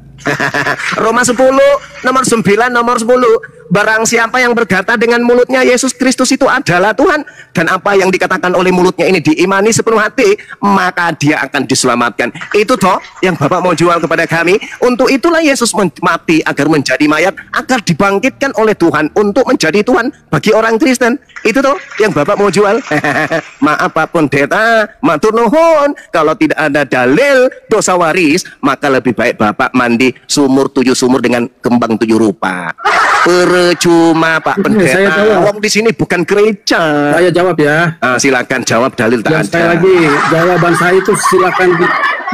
Roma 10 nomor 9 nomor 10. Barang siapa yang berkata dengan mulutnya Yesus Kristus itu adalah Tuhan, dan apa yang dikatakan oleh mulutnya ini diimani sepenuh hati, maka dia akan diselamatkan. Itu toh yang Bapak mau jual kepada kami. Untuk itulah Yesus mati agar menjadi mayat, agar dibangkitkan oleh Tuhan untuk menjadi Tuhan bagi orang Kristen. Itu toh yang Bapak mau jual. Maaf Pak Pendeta, matur nuhun, kalau tidak ada dalil dosa waris, maka lebih baik Bapak mandi sumur 7 sumur dengan kembang 7 rupa. Percuma Pak Pendeta. Wong di sini bukan gereja. Saya jawab ya. Silakan jawab, dalil tak ada. Sekali lagi, jawaban saya itu silakan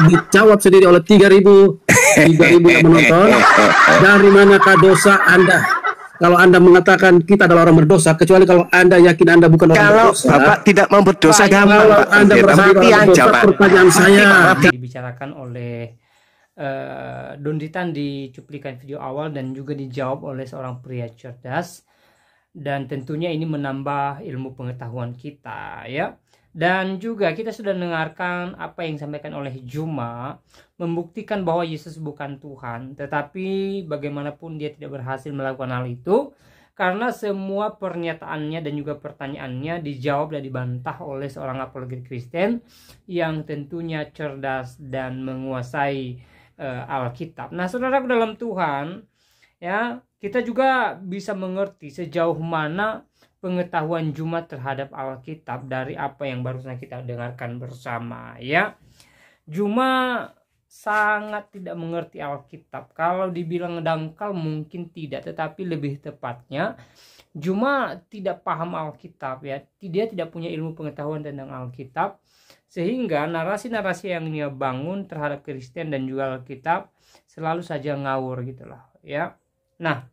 dijawab sendiri oleh 3.000 yang menonton. Dari manakah dosa Anda? Kalau Anda mengatakan kita adalah orang berdosa, kecuali kalau Anda yakin Anda bukan orang berdosa. Kalau Bapak tidak mau berdosa, kalau Anda merasa orang berdosa, pertanyaan saya dibicarakan oleh Don Ritan di cuplikan video awal dan juga dijawab oleh seorang pria cerdas, dan tentunya ini menambah ilmu pengetahuan kita ya. Dan juga kita sudah dengarkan apa yang disampaikan oleh Juma, membuktikan bahwa Yesus bukan Tuhan, tetapi bagaimanapun dia tidak berhasil melakukan hal itu karena semua pernyataannya dan juga pertanyaannya dijawab dan dibantah oleh seorang apologet Kristen yang tentunya cerdas dan menguasai Alkitab. Nah, saudaraku dalam Tuhan, ya, kita juga bisa mengerti sejauh mana pengetahuan Juma terhadap Alkitab dari apa yang barusan kita dengarkan bersama, ya. Juma sangat tidak mengerti Alkitab. Kalau dibilang dangkal mungkin tidak, tetapi lebih tepatnya Juma tidak paham Alkitab, ya. Dia tidak punya ilmu pengetahuan tentang Alkitab, sehingga narasi-narasi yang dia bangun terhadap Kristen dan juga Alkitab selalu saja ngawur gitulah, ya. Nah,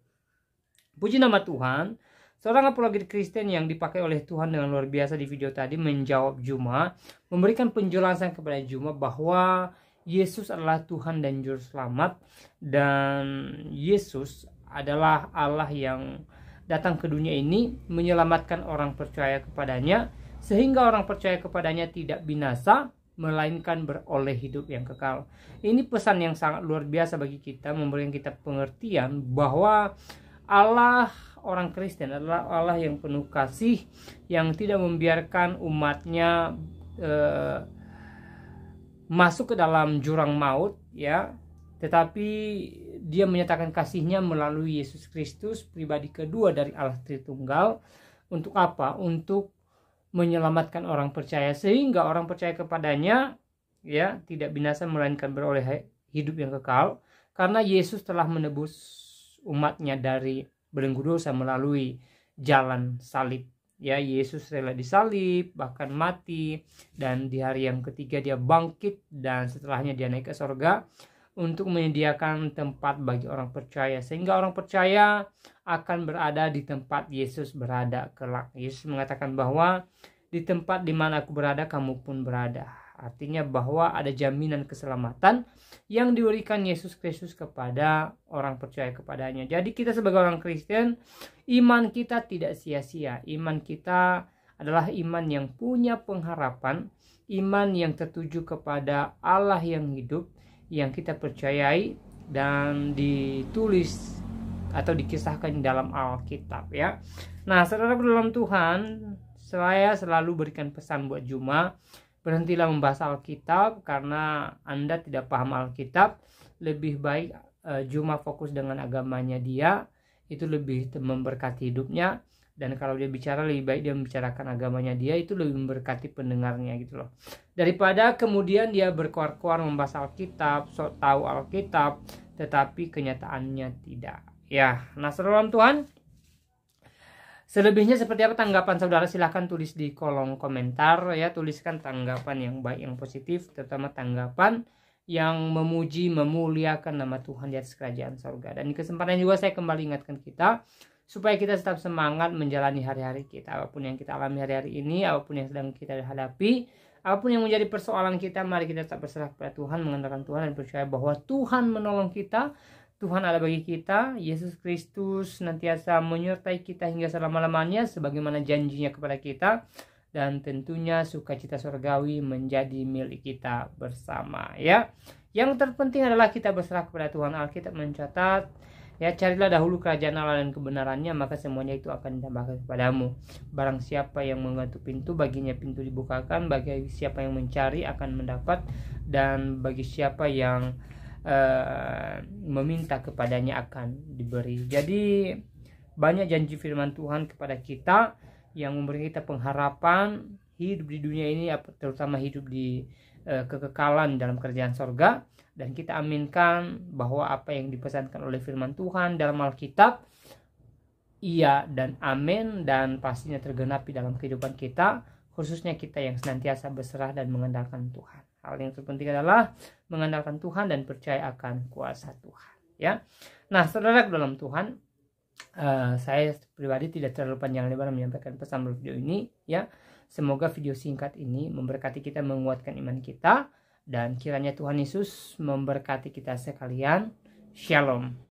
puji nama Tuhan, seorang apologet Kristen yang dipakai oleh Tuhan dengan luar biasa di video tadi menjawab Juma, memberikan penjelasan kepada Juma bahwa Yesus adalah Tuhan dan Juru Selamat, dan Yesus adalah Allah yang datang ke dunia ini menyelamatkan orang percaya kepadanya, sehingga orang percaya kepadanya tidak binasa, melainkan beroleh hidup yang kekal. Ini pesan yang sangat luar biasa bagi kita, memberikan kita pengertian bahwa Allah orang Kristen adalah Allah yang penuh kasih, yang tidak membiarkan umatnya masuk ke dalam jurang maut, ya, tetapi dia menyatakan kasihnya melalui Yesus Kristus, pribadi kedua dari Allah Tritunggal, Untuk apa? Untuk menyelamatkan orang percaya, sehingga orang percaya kepadanya ya tidak binasa melainkan beroleh hidup yang kekal, karena Yesus telah menebus umatnya dari belenggu dosa melalui jalan salib. Ya, Yesus rela disalib, bahkan mati, dan di hari yang ketiga dia bangkit, dan setelahnya dia naik ke sorga untuk menyediakan tempat bagi orang percaya, sehingga orang percaya akan berada di tempat Yesus berada kelak. Yesus mengatakan bahwa di tempat di mana aku berada, kamu pun berada. Artinya bahwa ada jaminan keselamatan yang diberikan Yesus Kristus kepada orang percaya kepadanya. Jadi kita sebagai orang Kristen, iman kita tidak sia-sia. Iman kita adalah iman yang punya pengharapan, iman yang tertuju kepada Allah yang hidup, yang kita percayai dan ditulis atau dikisahkan dalam Alkitab ya. Nah, saudara dalam Tuhan, saya selalu berikan pesan buat Juma, berhentilah membahas Alkitab karena Anda tidak paham Alkitab. Lebih baik Juma fokus dengan agamanya dia, itu lebih memberkati hidupnya. Dan kalau dia bicara, lebih baik dia membicarakan agamanya dia, itu lebih memberkati pendengarnya gitu loh. Daripada kemudian dia berkoar-koar membahas Alkitab, sok tahu Alkitab, tetapi kenyataannya tidak. Ya, nah saudara Tuhan, selebihnya seperti apa tanggapan saudara, silahkan tulis di kolom komentar ya. Tuliskan tanggapan yang baik, yang positif, terutama tanggapan yang memuji, memuliakan nama Tuhan di atas kerajaan surga. Dan di kesempatan juga saya kembali ingatkan kita supaya kita tetap semangat menjalani hari-hari kita. Apapun yang kita alami hari-hari ini, apapun yang sedang kita hadapi, apapun yang menjadi persoalan kita, mari kita tetap berserah kepada Tuhan, mengandalkan Tuhan, dan percaya bahwa Tuhan menolong kita. Tuhan ada bagi kita. Yesus Kristus nantiasa menyertai kita hingga selama-lamanya sebagaimana janjinya kepada kita, dan tentunya sukacita surgawi menjadi milik kita bersama ya. Yang terpenting adalah kita berserah kepada Tuhan. Alkitab mencatat ya, carilah dahulu kerajaan Allah dan kebenarannya, maka semuanya itu akan ditambahkan kepadamu. Barang siapa yang mengetuk pintu, baginya pintu dibukakan. Bagi siapa yang mencari akan mendapat, dan bagi siapa yang meminta kepadanya akan diberi. Jadi banyak janji firman Tuhan kepada kita yang memberi kita pengharapan hidup di dunia ini, terutama hidup di kekekalan dalam kerajaan sorga. Dan kita aminkan bahwa apa yang dipesankan oleh firman Tuhan dalam Alkitab, iya dan amin, dan pastinya tergenapi dalam kehidupan kita, khususnya kita yang senantiasa berserah dan mengandalkan Tuhan. Hal yang terpenting adalah mengandalkan Tuhan dan percaya akan kuasa Tuhan ya. Nah saudara dalam Tuhan, saya pribadi tidak terlalu panjang lebar menyampaikan pesan video ini ya. Semoga video singkat ini memberkati kita, menguatkan iman kita, dan kiranya Tuhan Yesus memberkati kita sekalian. Shalom.